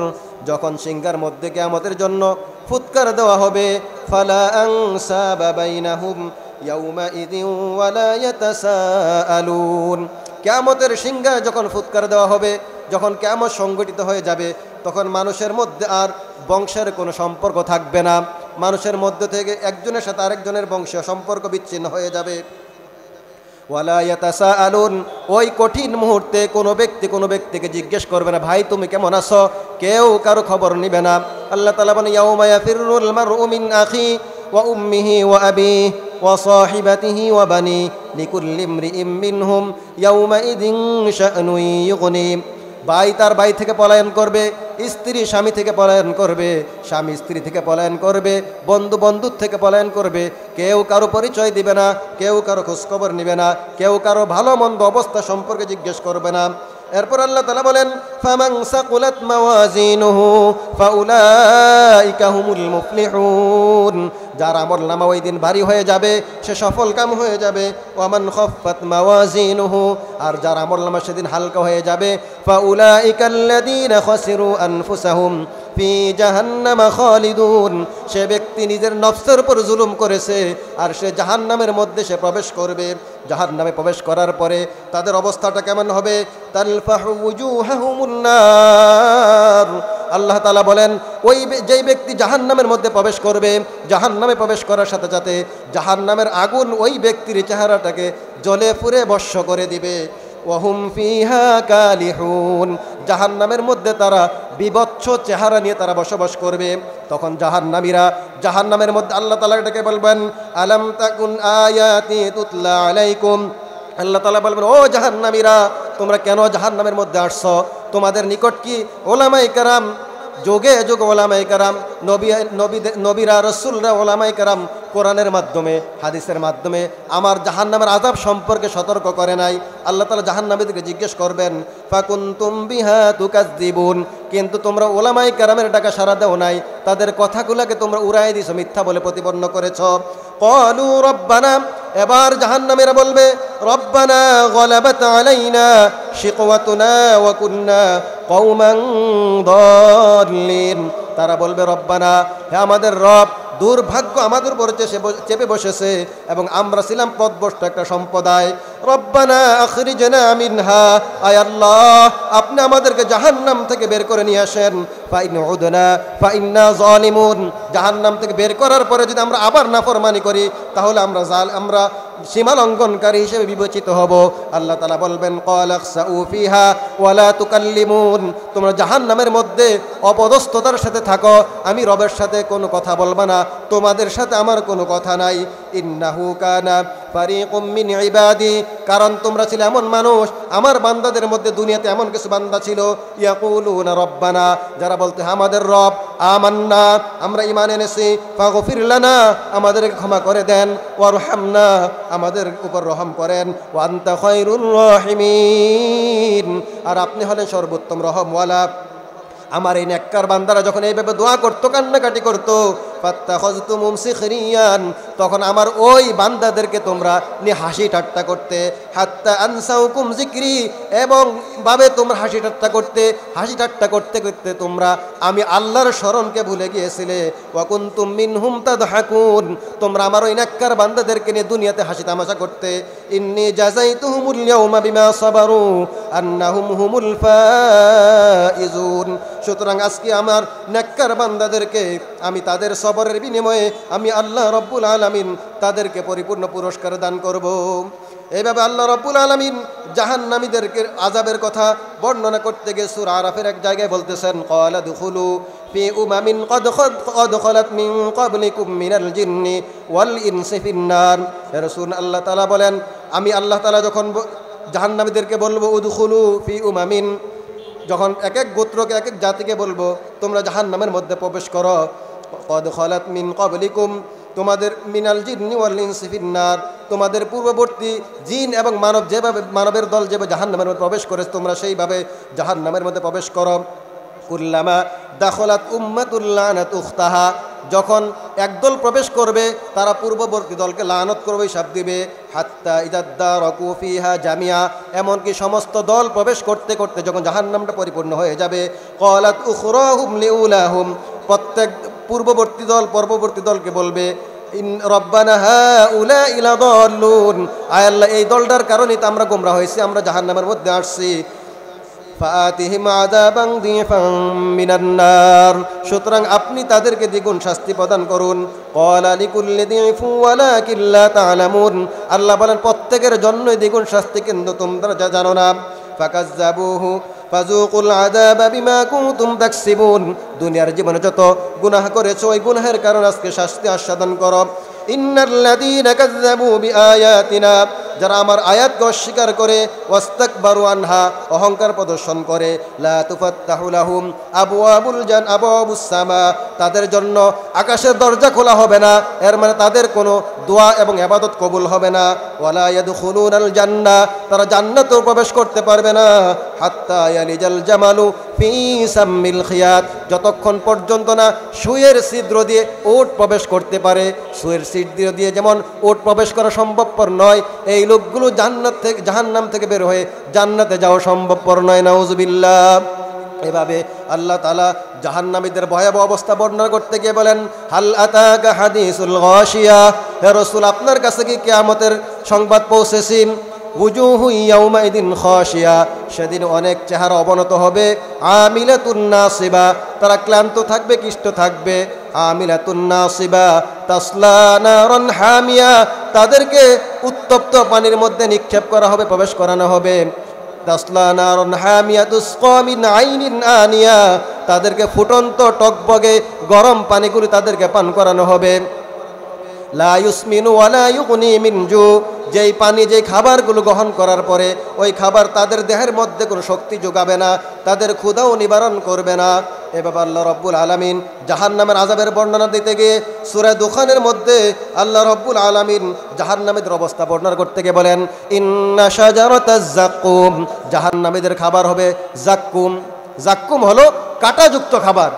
যখন সিংহার মধ্যে কিয়ামতের জন্য ফুৎকার দেওয়া হবে, ফালা আনসাবা বাইনাহুম ইয়াউমাইযিন ওয়ালা ইয়াতাসাআলুন। কিয়ামতের সিংহায় যখন ফুৎকার দেওয়া হবে, যখন কিয়ামত সংগঠিত হয়ে যাবে, তখন মানুষের মধ্যে আর বংশের কোনো সম্পর্ক থাকবে না। মানুষের মধ্যে থেকে একজনের সাথে আরেকজনের বংশীয় সম্পর্ক বিচ্ছিন্ন হয়ে যাবে। ওয়ালা ইয়াতাসাআলুন, ওই কঠিন মুহূর্তে কোনো ব্যক্তি কোনো ব্যক্তিকে জিজ্ঞেস করবে না, ভাই তুমি কেমন আছো? কেউ কারো খবর নিবে না। আল্লাহ তাআলা বলেন ইয়াউমা ইয়াফিরুল মারউ মিন আখি ওয়া উম্মিহি ওয়া আবিহি ওয়া সাহিবাতিহি ওয়া বানি লিকুল্লি ইমরিইম মিনহুম ইয়াউমাইযিন শা'নুন ইউগনি। ভাই তার ভাই থেকে পলায়ন করবে, স্ত্রী স্বামী থেকে পলায়ন করবে, স্বামী স্ত্রী থেকে পলায়ন করবে, বন্ধু বন্ধুর থেকে পলায়ন করবে। কেউ কারো পরিচয় দিবে না, কেউ কারো খোঁজখবর নিবে না, কেউ কারো ভালো মন্দ অবস্থা সম্পর্কে জিজ্ঞেস করবে না। এরপর আল্লাহ তাআলা বলেন ফামান সাকুলাত মাওয়াজিনুহু ফাউলাইকা হুমুল মুফলিহুন, যার আমলনামা ওই দিন ভারী হয়ে যাবে সে সফল কাম হয়ে যাবে। ওয়ামান খাফফাত মাওয়াজিনুহু, আর যার আমলনামা সেদিন হালকা হয়ে যাবে, ফাউলাইকাল্লাযীনা খাসিরু আনফুসাহুম ফি জাহান্নামা খালিদুন, সে ব্যক্তি নিজের নফসের উপর জুলুম করেছে আর সে জাহান্নামের মধ্যে সে প্রবেশ করবে। জাহান্নামে প্রবেশ করার পরে তাদের অবস্থাটা কেমন হবে? তালফাহু ওয়ুজুহাহুমুন নার। আল্লাহ তাআলা বলেন ওই যেই ব্যক্তি জাহান্নামের মধ্যে প্রবেশ করবে, জাহান্নামে প্রবেশ করার সাথে সাথে জাহান্নামের আগুন ওই ব্যক্তির চেহারাটাকে জ্বলে পুড়ে ভস্ম করে দিবে। ওয়াহুম ফিহা কালিহুন, জাহান্নামের মধ্যে তারা বিভৎস চেহারা নিয়ে তারা বসবাস করবে। তখন জাহান্নামীরা জাহান্নামের মধ্যে আল্লাহ তাআলা এটাকে বলবেন আলাম তাকুন আয়াতি তুতলা আলাইকুম। আল্লাহ তাআলা বলবেন ও জাহান্নামীরা, তোমরা কেন জাহান্নামের মধ্যে আসছো? তোমাদের নিকট কি ওলামায়ে কেরাম যুগে যুগে ওলামায়ে কেরাম, নবীরা রাসূলরা ওলামায়ে কেরাম কোরআনের মাধ্যমে হাদিসের মাধ্যমে আমার জাহান্নামের আযাব সম্পর্কে সতর্ক করে নাই। আল্লাহ তাআলা জাহান্নামীদেরকে জিজ্ঞেস করবেন, ফাকুনতুম বিহা তুকাজ্জিবুন, কিন্তু তোমরা ওলামায়ে কেরামের ডাকা সাড়া দাও নাই, তাদের কথাগুলোকে তোমরা উড়াই দিছো, মিথ্যা বলে প্রতিপন্ন করেছো। ক্বালু রব্বানা, এবার জাহান্নামীরা বলবে, রব্বানা গলাবাত আলাইনা শিকওয়াতুনা ওয়া কুন্না কওমান দাল্লিন। তারা বলবে, রব্বানা, হে আমাদের রব, দুর্ভাগ্য আমাদের উপর চেপে বসেছে এবং আমরা ছিলাম পথভ্রষ্ট একটা সম্প্রদায়। রব্বানা আখরিজনা মিনহা, আয় আল্লাহ, আপনি আমাদেরকে জাহান্নাম থেকে বের করে নিয়ে আসেন। ফাইন উদনা ফাইন্না যালিমুন, জাহান্নাম থেকে বের করার পরে যদি আমরা আবার নাফরমানি করি তাহলে আমরা সীমা লঙ্ঘনকারী হিসেবে বিবেচিত হব। আল্লাহ তাআলা বলবেন, ক্বালা খসাউ ফিহা ওয়ালা তুকাল্লিমুন, তোমরা জাহান্নামের মধ্যে অপদস্থতার সাথে থাকো, আমি রবের সাথে কোনো কথা বলবা না, তোমাদের সাথে আমার কোনো কথা নাই। ইন্নাহু কানা ফারিকুম মিন ইবাদি, কারণ তোমরা ছিলে এমন মানুষ, আমার বান্দাদের মধ্যে দুনিয়াতে এমন কিছু বান্দা ছিল, ইয়াকুলুনা রব্বানা, যারা বলতে আমাদের রব, আমান্না, আমরা ঈমান এনেছি, ফাগফির লানা, আমাদেরকে ক্ষমা করে দেন, ওয়ারহামনা, আমাদের উপর রহম করেন, ওয়া আনতা খায়রুর রাহিমিন, আর আপনি হলেন সর্বোত্তম রহমওয়ালা। আমার এই নেককার বান্দারা যখন এইভাবে দোয়া করতো, কান্নাকাটি করতো, ফাত্তাখাযতুমুম সিখরিয়ান, তখন আমার ওই বান্দাদেরকে তোমরা নিয়ে হাসি ঠাট্টা করতে, হাত্তা আনসাউকুম যিকরি, এবং ভাবে তোমরা হাসি ঠাট্টা করতে করতে তোমরা আমি আল্লাহর স্মরণকে ভুলে গিয়েছিলে। ওয়া কুনতুম মিনহুম তাদহাকুন, তোমরা আমার ওই নেককার বান্দাদেরকে নিয়ে দুনিয়াতে হাসি তামাশা করতে। ইন্নী জাযাইতুহুমুল ইয়াওমা বিমা সাবারু আন্নাহুম হুমুল ফাইজুন, সুতরাং আজকে আমার নেককার বান্দাদেরকে আমি তাদের সবরের বিনিময়ে আমি আল্লাহ রব্বুল আলামিন তাদেরকে পরিপূর্ণ পুরস্কার দান করব। এইভাবে আল্লাহ রব্বুল আলামিন জাহান্নামীদেরকে আযাবের কথা বর্ণনা করতে গিয়ে সূরা আরাফের এক জায়গায় বলতেছেন, ক্বালা দুখুলু ফি উমামিন কদ খালাত মিন ক্বাবলিকুম মিনাল জিন্নি ওয়াল ইনসি ফিন্নার। হে রাসূল, আল্লাহ তাআলা বলেন, আমি আল্লাহ তাআলা যখন জাহান্নামীদেরকে বলবো উদখুলু ফি উমামিন, যখন এক এক গোত্রকে এক এক জাতিকে বলবো তোমরা জাহান্নামের মধ্যে প্রবেশ করো, কদ খালাত মিন ক্বাবলিকুম, তোমাদের মিনাল জিন্নি ওয়াল ইনসি ফিন্নার, তোমাদের পূর্ববর্তী জিন এবং মানবের দল যেভাবে জাহান্নামের মধ্যে প্রবেশ করেছে তোমরা সেইভাবে জাহান্নামের মধ্যে প্রবেশ করো। কুল্লামা দাখলাত উম্মাতুল লানাত উখতাহা, যখন একদল প্রবেশ করবে তারা পূর্ববর্তী দলকে লানত করবে, হিসাব দিবে। হাত্তা ইদাদ্দারাকু ফিহা জামিয়া, এমনকি সমস্ত দল প্রবেশ করতে করতে যখন জাহান্নামটা পরিপূর্ণ হয়ে যাবে, ক্বালাত উখরাহুম লিউলাহুম, প্রত্যেক পূর্ববর্তী দলকে বলবে, রব্বানা হাউলাই লাদাল্লুন, আয় আল্লাহ, এই দলটার কারণেই তো আমরা গোমরা হয়েছি, আমরা জাহান্নামের মধ্যে আসছি। ফাআতিহিম আযাবান দিফান মিনান নার, সুতরাং আপনি তাদেরকে দ্বিগুণ শাস্তি প্রদান করুন। ক্বালা লিকুল্লি দিফু ওয়ালাকিন লা তা'লামুন, আল্লাহ বলেন প্রত্যেকের জন্যই দ্বিগুণ শাস্তি, কিন্তু তোমরা যা জানো না। ফাকাজ্জাবুহু ফাযুকুল আযাবা বিমা কুনতুম তাকসিবুন, দুনিয়ার জীবনে যত গুনাহ করেছো ওই গুনাহের কারণে আজকে শাস্তি আস্বাদন করো। ইন্নাল্লাযীনা কাযযাবু বিআয়াতিনা, যারা আমার আয়াতকে অস্বীকার করে, ওয়াস্তাকবারু আনহা, অহংকার প্রদর্শন করে, লা তুফাত্তাহু লাহুম আবওয়াবুস সামা, তাদের জন্য আকাশের দরজা খোলা হবে না, এর মানে তাদের কোনো দোয়া এবং ইবাদত কবুল হবে না। ওয়ালা ইয়াদখুলুনাল জান্নাহ, তারা জান্নাতেও প্রবেশ করতে পারবে না। হাত্তা ইয়ালিজাল জামালু ফি সাম্মিল খিয়াত, যতক্ষণ পর্যন্ত না সুয়ের ছিদ্র দিয়ে ওট প্রবেশ করতে পারে। সুয়ের ছিদ্র দিয়ে যেমন ওট প্রবেশ করা সম্ভবপর নয়, এই লোকগুলো জাহান্নাম থেকে বের হয়ে জান্নাতে যাওয়া সম্ভবপর নয়। নাউজুবিল্লাহ। এভাবে আল্লাহ তাআলা জাহান্নামীদের ভয়াবহ অবস্থা বর্ণনা করতে গিয়ে বলেন, হাল আতাকা হাদিসুল গাশিয়া, হে রাসূল, আপনার কাছে কি কিয়ামতের সংবাদ পৌঁছেছে? ওয়াজুহু ইয়াউমাইদিন খাশিয়া, সেদিন অনেক চেহারা অবনত হবে। আমিলাতুন নাসিবা, তারা ক্লান্ত থাকবে, ক্লিষ্ট থাকবে। আমিলাতুন নাসিবা তাসলা নারান হামিয়া, তাদেরকে উত্তপ্ত পানির মধ্যে নিক্ষেপ করা হবে, প্রবেশ করানো হবে। তাসলা নারান হামিয়া তুসকা মিন আইনিন আনিয়া, তাদেরকে ফুটন্ত টকবগে গরম পানিগুলি তাদেরকে পান করানো হবে। লা ইউসমিনু ওয়ালা ইউগনি মিন জু, যেই পানি যেই খাবারগুলো গ্রহণ করার পরে ওই খাবার তাদের দেহের মধ্যে কোনো শক্তি যোগাবে না, তাদের ক্ষুধাও নিবারণ করবে না। এভাবে আল্লাহ রব্বুল আলামিন জাহান্নামের আযাবের বর্ণনা দিতে গিয়ে সূরা দুখানের মধ্যে আল্লাহ রব্বুল আলামিন জাহান্নামীদের অবস্থা বর্ণনা করতে গিয়ে বলেন, ইন্না শাজারাতাজ যাক্কুম, জাহান্নামীদের খাবার হবে যাক্কুম। যাক্কুম হলো কাঁটাযুক্ত খাবার।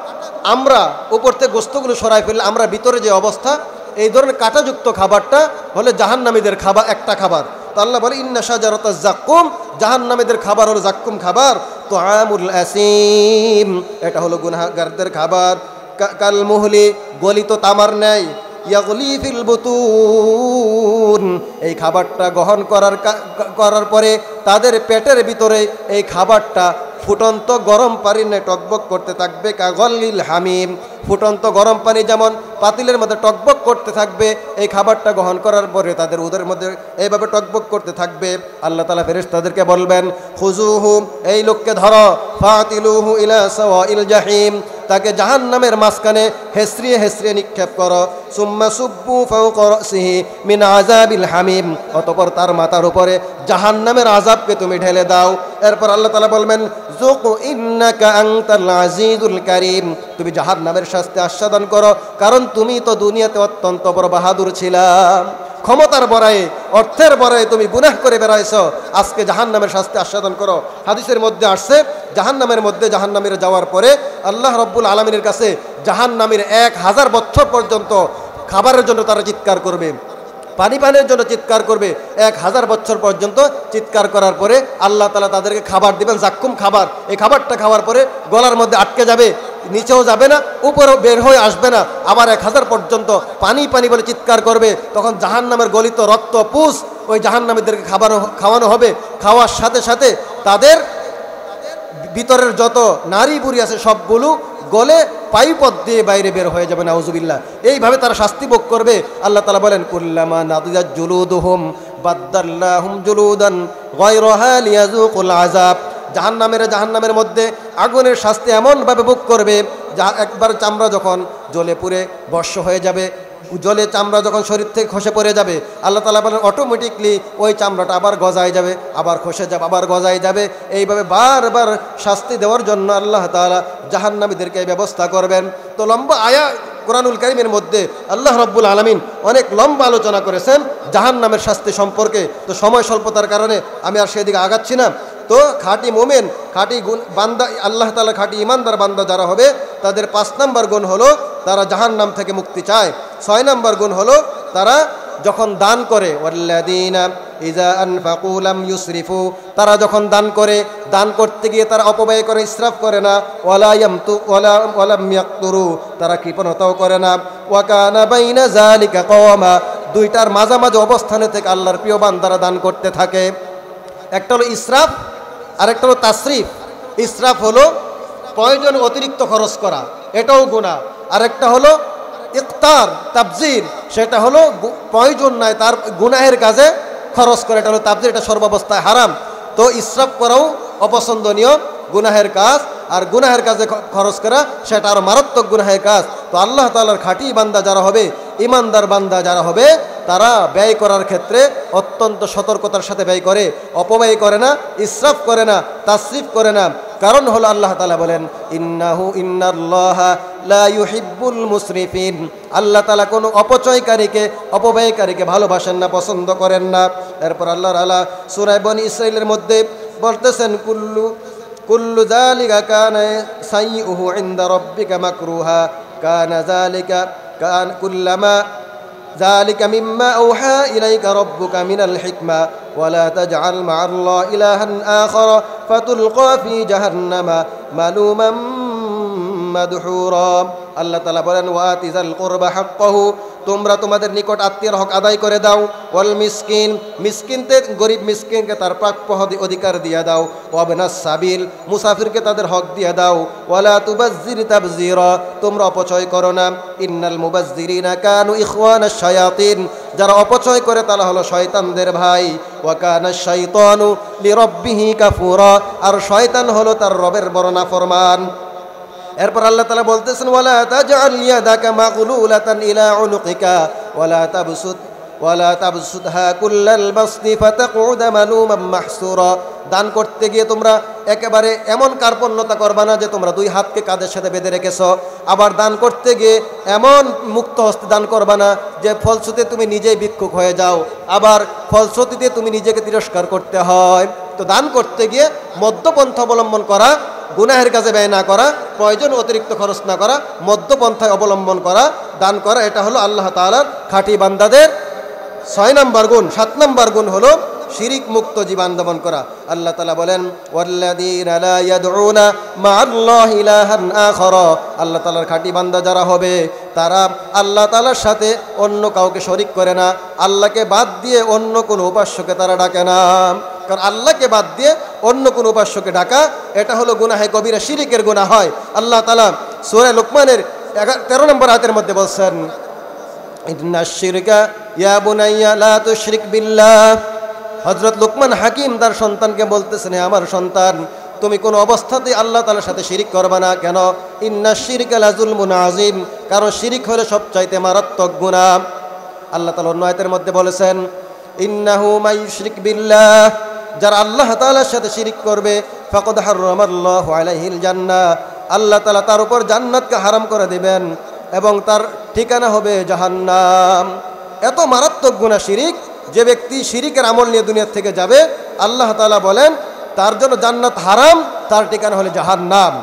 আমরা উপর থেকে গোস্তগুলো সরাই ফেললে আমরা ভিতরে যে অবস্থা, এই ধরনের কাঁটাযুক্ত খাবারটা হলে জাহান্নামীদের খাবার, একটা খাবার। তো আল্লাহ বলে ইন্না শাজারাতাজ যাক্কুম, জাহান্নামীদের খাবার হলো যাক্কুম খাবার। তুআমুল আসিম, এটা হলো গুনাহগারদের খাবার। কাল মুহলি, গলিত তামার ন্যায়। ইয়াগলি ফিল বুতুন, এই খাবারটা গ্রহণ করার পরে তাদের পেটের ভিতরে এই খাবারটা ফুটন্ত গরম পানিতে টকবক করতে থাকবে। কাগলিল হামিম, ফুটন্ত গরম পানি যেমন পাতিলের মধ্যে টকবক করতে থাকবে, এই খাবারটা গ্রহণ করার পরে তাদের উদরের মধ্যে এইভাবে টকবক করতে থাকবে। আল্লাহ তাআলা ফেরেশতাদেরকে বলবেন, খুজুহু, এই লোককে ধরো, ফাতিলুহু ইলা সাওয়াইল জাহিম, তাকে জাহান্নামের মাঝখানে হেসরিয়ে হেসরিয়ে নিক্ষেপ করো। সুম্মা সুব্বু ফাওকা রাসিহি মিন আযাবিল হামিম, অতঃপর তার মাথার উপরে জাহান্নামের আযাবকে তুমি ঢেলে দাও। এরপর আল্লাহ তাআলা বলবেন, যুক ইন্নাকা আনতাল আজিজুল কারীম, তুমি জাহান্নামের শাস্তি আস্বাদন করো, কারণ তুমি তো দুনিয়াতে অত্যন্ত বড় বাহাদুর ছিলাম, ক্ষমতার বড়াই, অর্থের বড়াই তুমি গুনাহ করে বেড়াইছো, আজকে জাহান্নামের শাস্তি আস্বাদন করো। হাদিসের মধ্যে আসছে, জাহান্নামের মধ্যে জাহান্নামীরা যাওয়ার পরে আল্লাহ রব্বুল আলামিনের কাছে জাহান্নামীর 1000 বছর পর্যন্ত খাবারের জন্য তারা চিৎকার করবে, পানির জন্য চিৎকার করবে। 1000 বছর পর্যন্ত চিৎকার করার পরে আল্লাহ তাআলা তাদেরকে খাবার দিবেন, যাক্কুম খাবার। এই খাবারটা খাওয়ার পরে গলার মধ্যে আটকে যাবে, নিচেও যাবে না, উপরেও বের হয়ে আসবে না। আবার 1000 পর্যন্ত পানি বলে চিৎকার করবে। তখন জাহান্নামের গলিত রক্ত পুষ ওই জাহান্নামীদেরকে খাওয়ানো হবে। খাওয়ার সাথে সাথে তাদের ভিতরের যত নারী বুড়ি আছে সবগুলো গলে পাইপথ দিয়ে বাইরে বের হয়ে যাবে, নাউজুবিল্লাহ। এইভাবে তারা শাস্তি ভোগ করবে। আল্লাহ তাআলা বলেন, কুল্লামা নাদিজাত জুলুদুহুম বাদদাল্লাহুম জুলুদান গায়রাহা লিয়াযুকুল আযাব, জাহান্নামের মধ্যে আগুনের শাস্তি এমনভাবে ভোগ করবে, যা একবার চামড়া যখন জ্বলে পুড়ে ভস্ম হয়ে যাবে, জলে চামড়া যখন শরীর থেকে খসে পড়ে যাবে, আল্লাহ তাআলা বলেন অটোমেটিকলি ওই চামড়াটা আবার গজায় যাবে, আবার খসে যাবে, আবার গজায় যাবে। এইভাবে বারবার শাস্তি দেওয়ার জন্য আল্লাহ তাআলা জাহান্নামীদেরকে ব্যবস্থা করবেন। তো লম্বা কোরআনুল কারীমের মধ্যে আল্লাহ রাব্বুল আলামিন অনেক লম্বা আলোচনা করেছেন জাহান্নামের শাস্তি সম্পর্কে। তো সময় স্বল্পতার কারণে আমি আর সেদিকে আগাচ্ছি না। তো খাঁটি মোমেন, খাঁটি বান্দা, আল্লাহ তাআলা খাঁটি ইমানদার বান্দা যারা হবে, তাদের 5 নম্বর গুণ হলো তারা জাহান্নাম থেকে মুক্তি চায়। 6 নম্বর গুণ হলো তারা যখন দান করে, ওয়াল্লাযীনা ইযা আনফাকু লাম ইউসরিফু, তারা যখন দান করে, দান করতে গিয়ে তারা অপব্যয় করে, ইসরাফ করে না। ওয়ালাম ইয়াকতুরু, তারা কৃপণতাও করে না। ওয়া কানা বাইনা যালিকা কওয়ামা, দুইটার মাঝামাঝি অবস্থানে থেকে আল্লাহর প্রিয় বান্দারা দান করতে থাকে। একটা হলো ইসরাফ আর একটা হলো তাসরিফ। ইসরাফ হলো প্রয়োজন অতিরিক্ত খরচ করা, এটাও গুনাহ। আর একটা হলো ইকতার, তাবজির, সেটা হলো প্রয়োজন নাই তার গুনাহের কাজে খরচ করে, এটা হলো তাবজির, এটা সর্বাবস্থায় হারাম। তো ইসরাফ করাও অপছন্দনীয় গুনাহের কাজ, আর গুনাহের কাজে খরচ করা সেটা আরও মারাত্মক গুনাহের কাজ। তো আল্লাহ তাআলার খাঁটি বান্দা যারা হবে, ইমানদার বান্দা যারা হবে, তারা ব্যয় করার ক্ষেত্রে অত্যন্ত সতর্কতার সাথে ব্যয় করে, অপব্যয় করে না, ইসরাফ করে না, তাসরিফ করে না। কারণ হলো আল্লাহ তাআলা বলেন, ইন্নাল্লাহা লা ইউহিব্বুল মুসরিফিন, আল্লাহ তাআলা কোনো অপব্যয়কারীকে ভালোবাসেন না, পছন্দ করেন না। এরপর আল্লাহ তাআলা সূরা বনী ইসরাঈলের মধ্যে বলতেছেন, কুল্লু যালিকা কানা সাইয়ুহু ইনদা রাব্বিকা মাকরুহা কানা যালিকা কুল্লামা যালিকা মিম্মা আওহা ইলাইকা রাব্বুকা মিনাল হিকমা ওয়ালা তাজআল মা'আল্লাহি ইলাহান আখারা ফাতুলকা ফি জাহান্নামা মালুমান মাদহুরা। আল্লাহ তাআলা বলেন, ওয়াতিজাল কুরবা হাক্কাহু, তোমরা তোমাদের নিকট আত্মীয়ের হক আদায় করে দাও। ওয়াল মিসকিন, গরিব মিসকিনকে তার প্রাপ্য অধিকার দিয়ে দাও। ওয়াবনাস সাবিল, মুসাফিরকে তাদের হক দিয়ে দাও। ওয়ালা তুবাজ্জির তাবযীরা, তোমরা অপচয় করো না। ইন্নাল মুবাজ্জিরিনা কানু ইখওয়ানাশ শায়াতিন, যারা অপচয় করে তারা হলো শয়তানদের ভাই। ওয়া কানাশ শাইতানু লিরাব্বিহি কাফুরা, আর শয়তান হলো তার রবের বড় নাফরমান। এরপর আল্লাহ তাআলা বলতেছেন, ওয়ালা তাজআল ইয়াদাকা মাগলুলাতান ইলা উনুকিকা ওয়ালা ওয়ালা তাবসুতহা কুল্লাল বাসতি ফাতাকুদা মালুমান মাহসুরা। দান করতে গিয়ে তোমরা একেবারে এমন কার্পণ্যতা করবা না যে তোমরা দুই হাতকে কাঁধের সাথে বেঁধে রেখেছো। আবার দান করতে গিয়ে এমন মুক্ত হস্তে দান করবা না যে ফলশ্রুতিতে তুমি নিজেই ভিক্ষুক হয়ে যাও, আবার ফলশ্রুতিতে তুমি নিজেকে তিরস্কার করতে হয়। তো দান করতে গিয়ে মধ্যপন্থা অবলম্বন করা, গুনাহের কাজে ব্যয় না করা, প্রয়োজন অতিরিক্ত খরচ না করা, মধ্যপন্থায় অবলম্বন করা, দান করা, এটা হলো আল্লাহ তাআলার খাঁটি বান্দাদের 6 নম্বর গুণ। 7 নম্বর গুণ হলো শিরিক মুক্ত জীবন যাপন করা। আল্লাহ তাআলা বলেন ওয়াল্লাযীনা লা ইয়াদউনা মা'আল্লাহি ইলাহান আখারা। আল্লাহ তাআলার খাঁটি বান্দা যারা হবে তারা আল্লাহ তাআলার সাথে অন্য কাউকে শরীক করে না, আল্লাহকে বাদ দিয়ে অন্য কোনো উপাস্যকে তারা ডাকে না। কারণ আল্লাহকে বাদ দিয়ে অন্য কোনো উপাস্যকে ডাকা এটা হলো গুনাহে কবিরা, শিরিকের গুনাহ হয়। আল্লাহ তাআলা সূরা লুকমানের 13 নম্বর আয়াতের মধ্যে বলছেন ইন্নাশ শিরকা ইয়া বুনাইয়া লা তুশরিক বিল্লাহ। হযরত লুকমান হাকিম তার সন্তানকে বলতেছেন, হে আমার সন্তান, তুমি কোনো অবস্থাতেই আল্লাহ তাআলার সাথে শিরিক করবে না। কেন? ইন্নাশ শিরকা লাযুলমুন আযীম, কারণ শিরিক হলো সবচাইতে মারাত্মক গুনাহ। আল্লাহ তাআলা অন্য আয়াতের মধ্যে বলেছেন ইন্নাহু মাইয়ুশরিক বিল্লাহ, যারা আল্লাহ তাআলার সাথে শিরিক করবে ফাকাদ হারামাল্লাহু আলাইহিল জান্নাহ, আল্লাহ তাআলা তার উপর জান্নাতকে হারাম করে দিবেন এবং তার ঠিকানা হবে জাহান্নাম। এত মারাত্মক গুনাহ শিরিক, যে ব্যক্তি শিরিকের আমল নিয়ে দুনিয়া থেকে যাবে আল্লাহ তাআলা বলেন তার জন্য জান্নাত হারাম, তার ঠিকানা হলো জাহান্নাম।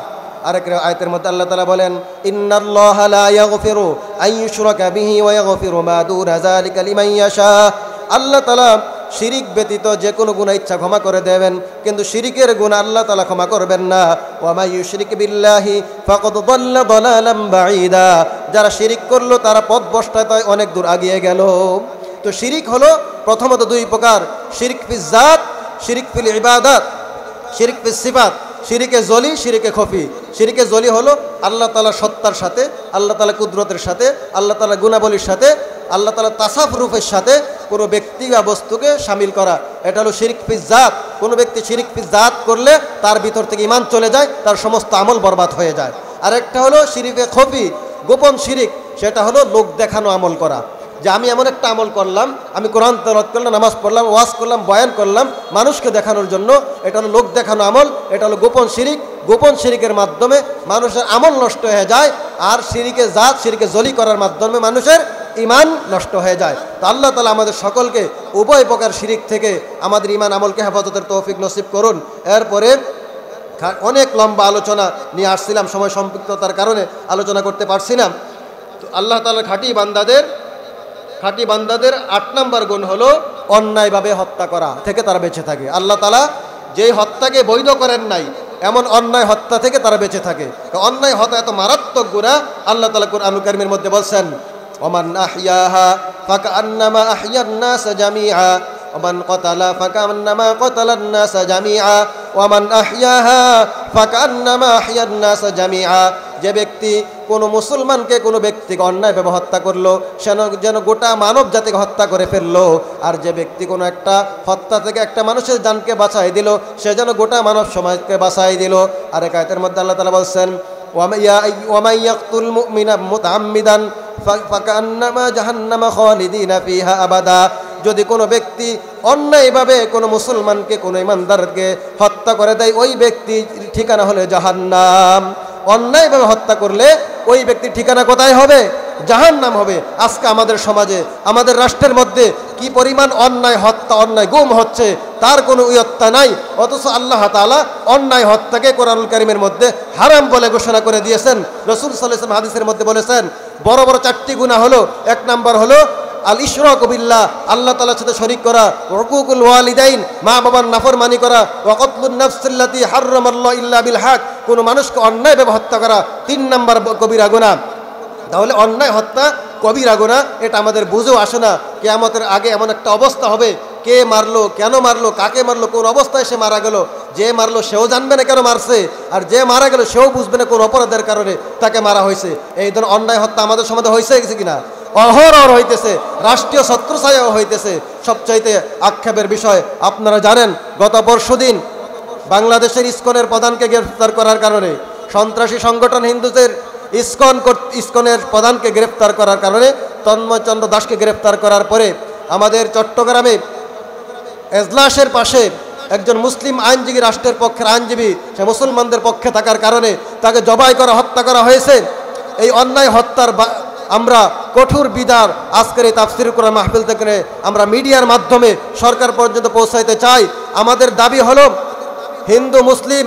আরেক আয়াতের মধ্যে আল্লাহ তাআলা বলেন ইন্নাল্লাহা লা ইয়াগফিরু আন ইউশরাকা বিহি ওয়া ইয়াগফিরু মা দুনা যালিকা লিমান ইয়াশা। আল্লাহ তাআলা শিরিক ব্যতীত যে কোনো গুনাহ ইচ্ছা ক্ষমা করে দেবেন, কিন্তু শিরিকের গুনাহ আল্লাহ তাআলা ক্ষমা করবেন না। ওয়া মা ইউশরিক বিল্লাহি ফাকাদ দাল্লা দালালাম বাঈদা, যারা শিরিক করলো তারা পথভ্রষ্টতায় অনেক দূর এগিয়ে গেল। তো শিরিক হলো প্রথমত দুই প্রকার, শিরিক ফিল জাত, শিরিক ফিল ইবাদাত, শিরিক ফিল সিফাত। শিরিকে জলি, শিরিকে খফি। শিরিকে জলি হলো আল্লাহ তাআলার সত্তার সাথে, আল্লাহ তাআলা কুদরতের সাথে, আল্লাহ তাআলা গুণাবলীর সাথে, আল্লাহ তাআলা তাসাররুফের সাথে কোনো ব্যক্তি বা বস্তুকে শামিল করা, এটা হলো শিরিক ফিল জাত। কোনো ব্যক্তি শিরিক ফিল জাত করলে তার ভিতর থেকে ঈমান চলে যায়, তার সমস্ত আমল বরবাদ হয়ে যায়। আরেকটা হলো শিরিকে খফি, গোপন শিরিক, সেটা হলো লোক দেখানো আমল করা। যে আমি এমন একটা আমল করলাম, আমি কোরআন তেলাওয়াত করলাম, নামাজ পড়লাম, ওয়াজ করলাম, বয়ান করলাম মানুষকে দেখানোর জন্য, এটা হলো লোক দেখানো আমল, এটা হলো গোপন শিরিক। গোপন শিরিকের মাধ্যমে মানুষের আমল নষ্ট হয়ে যায়, আর শিরিকে জাত, শিরিকে জলি করার মাধ্যমে মানুষের ঈমান নষ্ট হয়ে যায়। তো আল্লাহ তাআলা আমাদের সকলকে উভয় প্রকার শিরিক থেকে আমাদের ঈমান আমলকে হেফাজতের তৌফিক নসিব করুন। এরপরে অনেক লম্বা আলোচনা নিয়ে আসছিলাম, সময় সম্পৃক্ততার কারণে আলোচনা করতে পারছি না। তো আল্লাহ তাআলার খাঁটি বান্দাদের 8 নম্বর গুণ হলো অন্যায়ভাবে হত্যা করা থেকে তারা বেঁচে থাকে। আল্লাহ তাআলা যেই হত্যাকে বৈধ করেন নাই, এমন অন্যায় হত্যা থেকে তারা বেঁচে থাকে। অন্যায় হত্যা এত মারাত্মক গুনাহ, আল্লাহ তাআলা কুরআনুল কারীমের মধ্যে বলছেন ওমান আহইয়াহা ফাকান্নামা আহইয়ান নাস জামিআ ওমান ক্বাতালা ফাকান্নামা ক্বাতালান নাস জামিআ ওমান আহইয়াহা ফাকান্নামা আহইয়ান নাস জামিআ। যে ব্যক্তি কোনো মুসলমানকে, কোনো ব্যক্তিকে অন্যায়ভাবে হত্যা করলো, সে যেন গোটা মানব জাতিকে হত্যা করে ফেললো। আর যে ব্যক্তি কোনো একটা হত্যা থেকে একটা মানুষের জানকে বাঁচাই দিল, সে যেন গোটা মানব সমাজকে বাঁচাই দিল। আরেক আয়াতের মধ্যে আল্লাহ তাআলা বলছেন ওয়া মান ইয়াকতুল মুমিনা মুতাআম্মিদান ফাকান্নামা জাহান্নামা খালিদিনা ফিহা আবাদা। যদি কোনো ব্যক্তি অন্যায়ভাবে কোনো মুসলমানকে, কোনো ইমানদারকে হত্যা করে দেয়, ওই ব্যক্তির ঠিকানা হলো জাহান্নাম। অন্যায়ভাবে হত্যা করলে ওই ব্যক্তির ঠিকানা কোথায় হবে? জাহান্নাম হবে। আজকে আমাদের সমাজে, আমাদের রাষ্ট্রের মধ্যে কি পরিমাণ অন্যায় হত্যা, অন্যায় গুম হচ্ছে, তার কোনো ইয়ত্তা নাই। অথচ আল্লাহ তাআলা অন্যায় হত্যাকে কোরআনুল কারীমের মধ্যে হারাম বলে ঘোষণা করে দিয়েছেন। রাসূল সাল্লাল্লাহু আলাইহি ওয়াসাল্লাম হাদিসের মধ্যে বলেছেন বড় বড় 4টি গুনাহ হলো, 1 নাম্বার হলো আল ইশরাকু বিল্লাহ, আল্লাহ তাআলার সাথে শরীক করা, হুকুকুল ওয়ালিদাইন, মা বাবার নাফরমানি করা, ওয়া কতলুন নাফসিল্লাতী হারামাল্লাহু ইল্লা বিল হক, কোন মানুষকে অন্যায়ভাবে হত্যা করা 3 নাম্বার কবিরা গুনাহ। তাহলে অন্যায় হত্যা কবিরা গুনাহ, এটা আমাদের বুঝেও আসে না। কিয়ামতের আগে এমন একটা অবস্থা হবে, কে মারলো, কেন মারলো, কাকে মারলো, কোন অবস্থায় সে মারা গেল, যে মারলো সেও জানবে না কেন মারছে, আর যে মারা গেল সেও বুঝবে না কোন অপরাধের কারণে তাকে মারা হয়েছে। এই ধরনের অন্যায় হত্যা আমাদের সমাজে হয়েছে কিনা? অহরহ হইতেছে, রাষ্ট্রীয় ছত্রছায়াও হইতেছে। সবচাইতে আক্ষেপের বিষয়, আপনারা জানেন গত পরশুদিন বাংলাদেশের ইসকনের প্রধানকে গ্রেফতার করার কারণে, সন্ত্রাসী সংগঠন হিন্দুদের ইসকনের প্রধানকে গ্রেফতার করার কারণে, তন্ময় চন্দ্র দাসকে গ্রেফতার করার পরে আমাদের চট্টগ্রামে এজলাসের পাশে একজন মুসলিম আইনজীবী, রাষ্ট্রের পক্ষের আইনজীবী, সে মুসলমানদের পক্ষে থাকার কারণে তাকে জবাই করা, হত্যা করা হয়েছে। এই অন্যায় হত্যার আমরা কঠোর বিদার আজকের এই তাফসীর কোরআন মাহফিল থেকে আমরা মিডিয়ার মাধ্যমে সরকার পর্যন্ত পৌঁছাইতে চাই। আমাদের দাবি হলো হিন্দু মুসলিম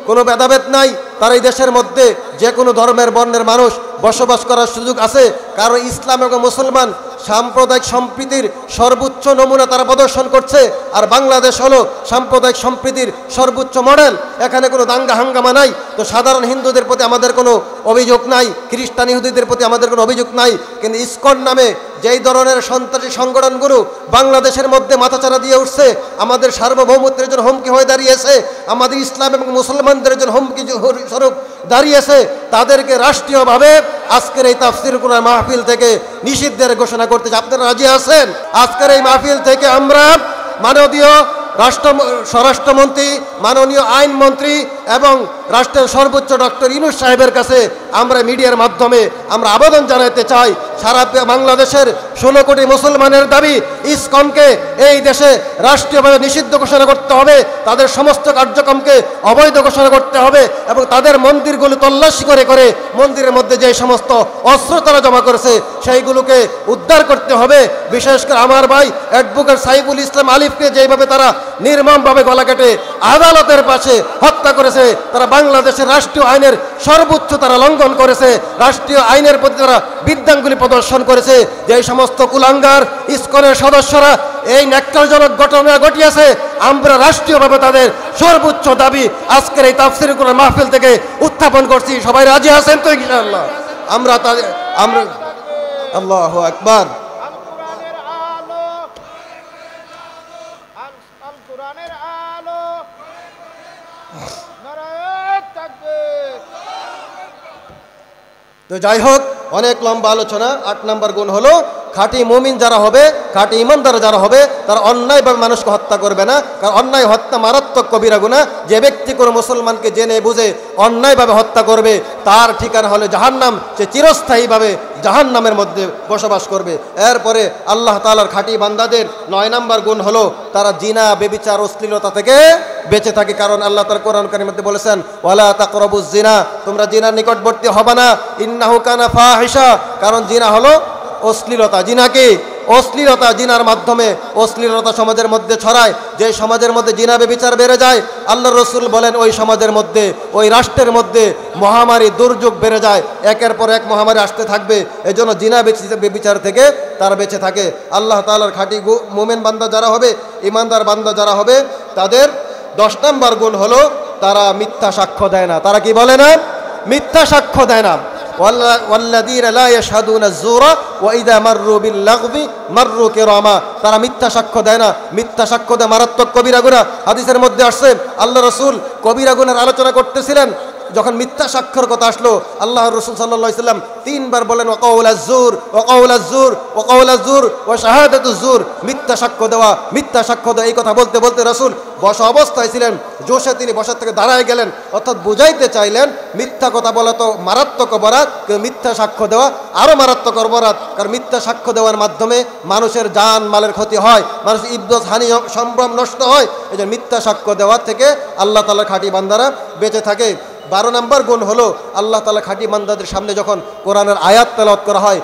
কোনো ভেদাভেদ নাই, তার এই দেশের মধ্যে যে কোনো ধর্মের বর্ণের মানুষ বসবাস করার সুযোগ আছে। কারণ ইসলাম এবং মুসলমান সাম্প্রদায়িক সম্প্রীতির সর্বোচ্চ নমুনা তারা প্রদর্শন করছে, আর বাংলাদেশ হলো সাম্প্রদায়িক সম্প্রীতির সর্বোচ্চ মডেল। এখানে কোনো দাঙ্গা হাঙ্গামা নাই। তো সাধারণ হিন্দুদের প্রতি আমাদের কোনো অভিযোগ নাই, খ্রিস্টান ইহুদিদের প্রতি আমাদের কোনো অভিযোগ নাই। কিন্তু ইসকন নামে যেই ধরনের সন্ত্রাসী সংগঠনগুলো বাংলাদেশের মধ্যে মাথাচাড়া দিয়ে উঠছে, আমাদের সার্বভৌমত্বের জন্য হুমকি হয়ে দাঁড়িয়েছে, আমাদের ইসলাম এবং মুসলমানদের জন্য হুমকি স্বরূপ দাঁড়িয়েছে, তাদেরকে রাষ্ট্রীয়ভাবে আজকের এই তাফসীর কোরআন মাহফিল থেকে নিষিদ্ধের ঘোষণা করতে চাই। আপনারা রাজি আছেন? আজকের এই মাহফিল থেকে আমরা মাননীয় স্বরাষ্ট্রমন্ত্রী, মাননীয় আইনমন্ত্রী এবং রাষ্ট্রের সর্বোচ্চ ডক্টর ইউনূস সাহেবের কাছে আমরা মিডিয়ার মাধ্যমে আমরা আবেদন জানাতে চাই, সারা বাংলাদেশের 16 কোটি মুসলমানের দাবি ইসকনকে এই দেশে রাষ্ট্রীয়ভাবে নিষিদ্ধ ঘোষণা করতে হবে, তাদের সমস্ত কার্যক্রমকে অবৈধ ঘোষণা করতে হবে এবং তাদের মন্দিরগুলো তল্লাশি করে করে মন্দিরের মধ্যে যে সমস্ত অস্ত্র তারা জমা করেছে সেইগুলোকে উদ্ধার করতে হবে। বিশেষ করে আমার ভাই অ্যাডভোকেট সাইফুল ইসলাম আলিফকে যেইভাবে তারা নির্মমভাবে গলা কেটে আদালতের পাশে হত্যা করেছে, তারা বাংলাদেশের রাষ্ট্রীয় আইনের সর্বোচ্চ তারা লঙ্ঘন করেছে, রাষ্ট্রীয় আইনের প্রতি তারা বিদ্যাঙ্গুলি প্রদর্শন করেছে। যে সমস্ত কুলাঙ্গার ইসকনের সদস্যরা এই ন্যাক্কারজনক ঘটনা ঘটিয়েছে, আমরা রাষ্ট্রীয়ভাবে তাদের সর্বোচ্চ দাবি আজকের এই তাফসীর কোরআন মাহফিল থেকে উত্থাপন করছি। সবাই রাজি আছেন তো ইনশাআল্লাহ? আমরা আল্লাহু আকবার। তো যাই হোক, অনেক লম্বা আলোচনা। 8 নম্বর গুণ হলো খাঁটি মুমিন যারা হবে, খাঁটি ইমানদার যারা হবে, তারা অন্যায়ভাবে মানুষকে হত্যা করবে না। কারণ অন্যায় হত্যা মারাত্মক কবিরা গুনাহ। যে ব্যক্তি কোনো মুসলমানকে জেনে বুঝে অন্যায়ভাবে হত্যা করবে তার ঠিকানা হলো জাহান্নাম, সে চিরস্থায়ীভাবে জাহান্নামের মধ্যে বসবাস করবে। এরপরে আল্লাহ তাআলার খাঁটি বান্দাদের 9 নম্বর গুণ হলো তারা জিনা, ব্যভিচার, অশ্লীলতা থেকে বেঁচে থাকে। কারণ আল্লাহ তাআলা কোরআন কারীমের মধ্যে বলেছেন, ওয়ালা তাকরাবুজ জিনা, তোমরা জিনার নিকটবর্তী হবে না, ইন্নাহু কানা ফাহিশা। কারণ জিনা হলো অশ্লীলতা। জিনা কি? অশ্লীলতা। জিনার মাধ্যমে অশ্লীলতা সমাজের মধ্যে ছড়ায়। যে সমাজের মধ্যে জিনা ব্যভিচার বেড়ে যায়, আল্লাহর রাসূল বলেন ওই সমাজের মধ্যে, ওই রাষ্ট্রের মধ্যে মহামারী, দুর্যোগ বেড়ে যায়, একের পর এক মহামারী আসতে থাকবে। এজন্য জিনা ব্যভিচার থেকে তারা বেঁচে থাকে। আল্লাহ তাআলার খাঁটি মুমিন বান্দা যারা হবে, ইমানদার বান্দা যারা হবে, তাদের 10 নম্বর গুণ হলো তারা মিথ্যা সাক্ষ্য দেয় না। তারা কি বলে না? মিথ্যা সাক্ষ্য দেয় না। ওয়াল্লাযীনা লা ইয়াশহাদুনা আয-যুরা ওয়া ইযা মাররু বিল-লাগবি মাররু কিরামা। তারা মিথ্যা সাক্ষ্য দেয় না। মিথ্যা সাক্ষ্য দেয় মারাত্মক কবিরা গুনাহ। হাদিসের মধ্যে আসছে আল্লাহ রাসূল কবিরা গুনাহের আলোচনা করতেছিলেন, যখন মিথ্যা সাক্ষ্যর কথা আসলো, আল্লাহর রাসূল সাল্লাল্লাহু আলাইহি সাল্লাম 3 বার বলেন ওয়া কাউলাজ জুর ওয়া কাউলাজ জুর ওয়া কাউলাজ জুর ওয়া শাহাদাতুজ জুর। মিথ্যা সাক্ষ্য দেওয়া, মিথ্যা সাক্ষ্য দেওয়া। এই কথা বলতে বলতে রাসূল বসা অবস্থায় ছিলেন, জোশে তিনি বসার থেকে দাঁড়ায় গেলেন, অর্থাৎ বুঝাইতে চাইলেন মিথ্যা কথা বলা তো মারাত্মক অপরাধ, কিন্তু মিথ্যা সাক্ষ্য দেওয়া আরও মারাত্মক অপরাধ। কারণ মিথ্যা সাক্ষ্য দেওয়ার মাধ্যমে মানুষের জান মালের ক্ষতি হয়, মানুষের ইজ্জত হানি, সম্ভ্রম নষ্ট হয়। এই যে মিথ্যা সাক্ষ্য দেওয়ার থেকে আল্লাহ তাআলার খাঁটি বান্দারা বেঁচে থাকে। 12 নম্বর গুণ হলো আল্লাহ তাআলা খাঁটি বান্দাদের সামনে যখন কোরআনের আয়াত তেলাওয়াত করা হয়,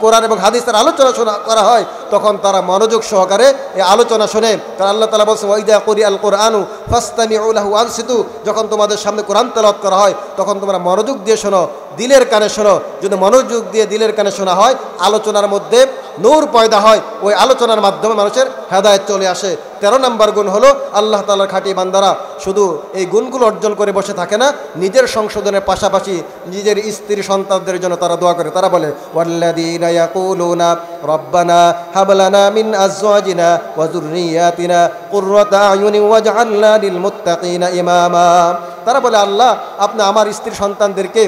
কোরআন এবং হাদিসের আলোচনা করা হয়, তখন তারা মনোযোগ সহকারে এই আলোচনা শোনে। কারণ আল্লাহ তাআলা বলছেন, ওয়া ইযা কুরিআল কুরআনু ফাসতামিউ লাহু ওয়ানসিতু। যখন তোমাদের সামনে কোরআন তেলাওয়াত করা হয় তখন তোমরা মনোযোগ দিয়ে শোনো, দিলের কানে শোনো। যদি মনোযোগ দিয়ে দিলের কানে শোনা হয়, আলোচনার মধ্যে নূর পয়দা হয়, ওই আলোচনার মাধ্যমে মানুষের হেদায়েত চলে আসে। 13 নম্বর গুণ হলো আল্লাহ তাআলার খাঁটি বান্দারা শুধু এই গুণগুলো অর্জন করে বসে থাকে না, নিজের সংশোধনের পাশাপাশি নিজের স্ত্রী সন্তানদের জন্য তারা দোয়া করে। তারা বলে, ওয়াল্লাযীনা ইয়াকুলুনা রব্বানা হাব লানা মিন আজওয়াজিনা ওয়া যুররিয়াতিনা কুররাতা আয়ুনিন ওয়াজআলনা লিল মুত্তাকিনা ইমামা। তারা বলে, আল্লাহ আপনি আমার স্ত্রী সন্তানদেরকে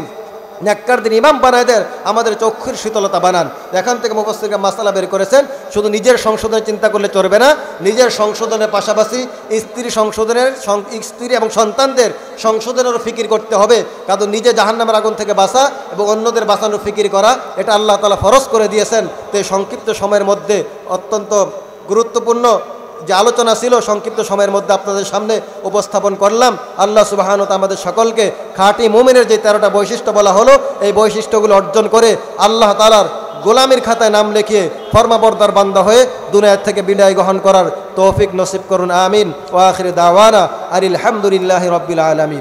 নেককারদের ইমাম বানায় দেন, আমাদের চক্ষুর শীতলতা বানান। এখান থেকে মুফাসসিররা মাসালা বের করেছেন, শুধু নিজের সংশোধনের চিন্তা করলে চলবে না, নিজের সংশোধনের পাশাপাশি স্ত্রী এবং সন্তানদের সংশোধনেরও ফিকির করতে হবে। কারণ নিজে জাহান্নামের আগুন থেকে বাঁচা এবং অন্যদের বাঁচানোর ফিকির করা, এটা আল্লাহ তাআলা ফরজ করে দিয়েছেন। তো এই সংক্ষিপ্ত সময়ের মধ্যে অত্যন্ত গুরুত্বপূর্ণ যে আলোচনা ছিল সংক্ষিপ্ত সময়ের মধ্যে আপনাদের সামনে উপস্থাপন করলাম। আল্লাহ সুবহানাহু ওয়া তাআলা আমাদের সকলকে খাঁটি মুমিনের যে 13টা বৈশিষ্ট্য বলা হলো, এই বৈশিষ্ট্যগুলো অর্জন করে আল্লাহ তাআলার গোলামির খাতায় নাম লিখিয়ে ফরমাবরদার বান্দা হয়ে দুনিয়া থেকে বিদায় গ্রহণ করার তৌফিক নসিব করুন। আমিন। ওয়া আখিরু দাওয়ানা আলহামদুলিল্লাহি রাব্বিল আলামিন।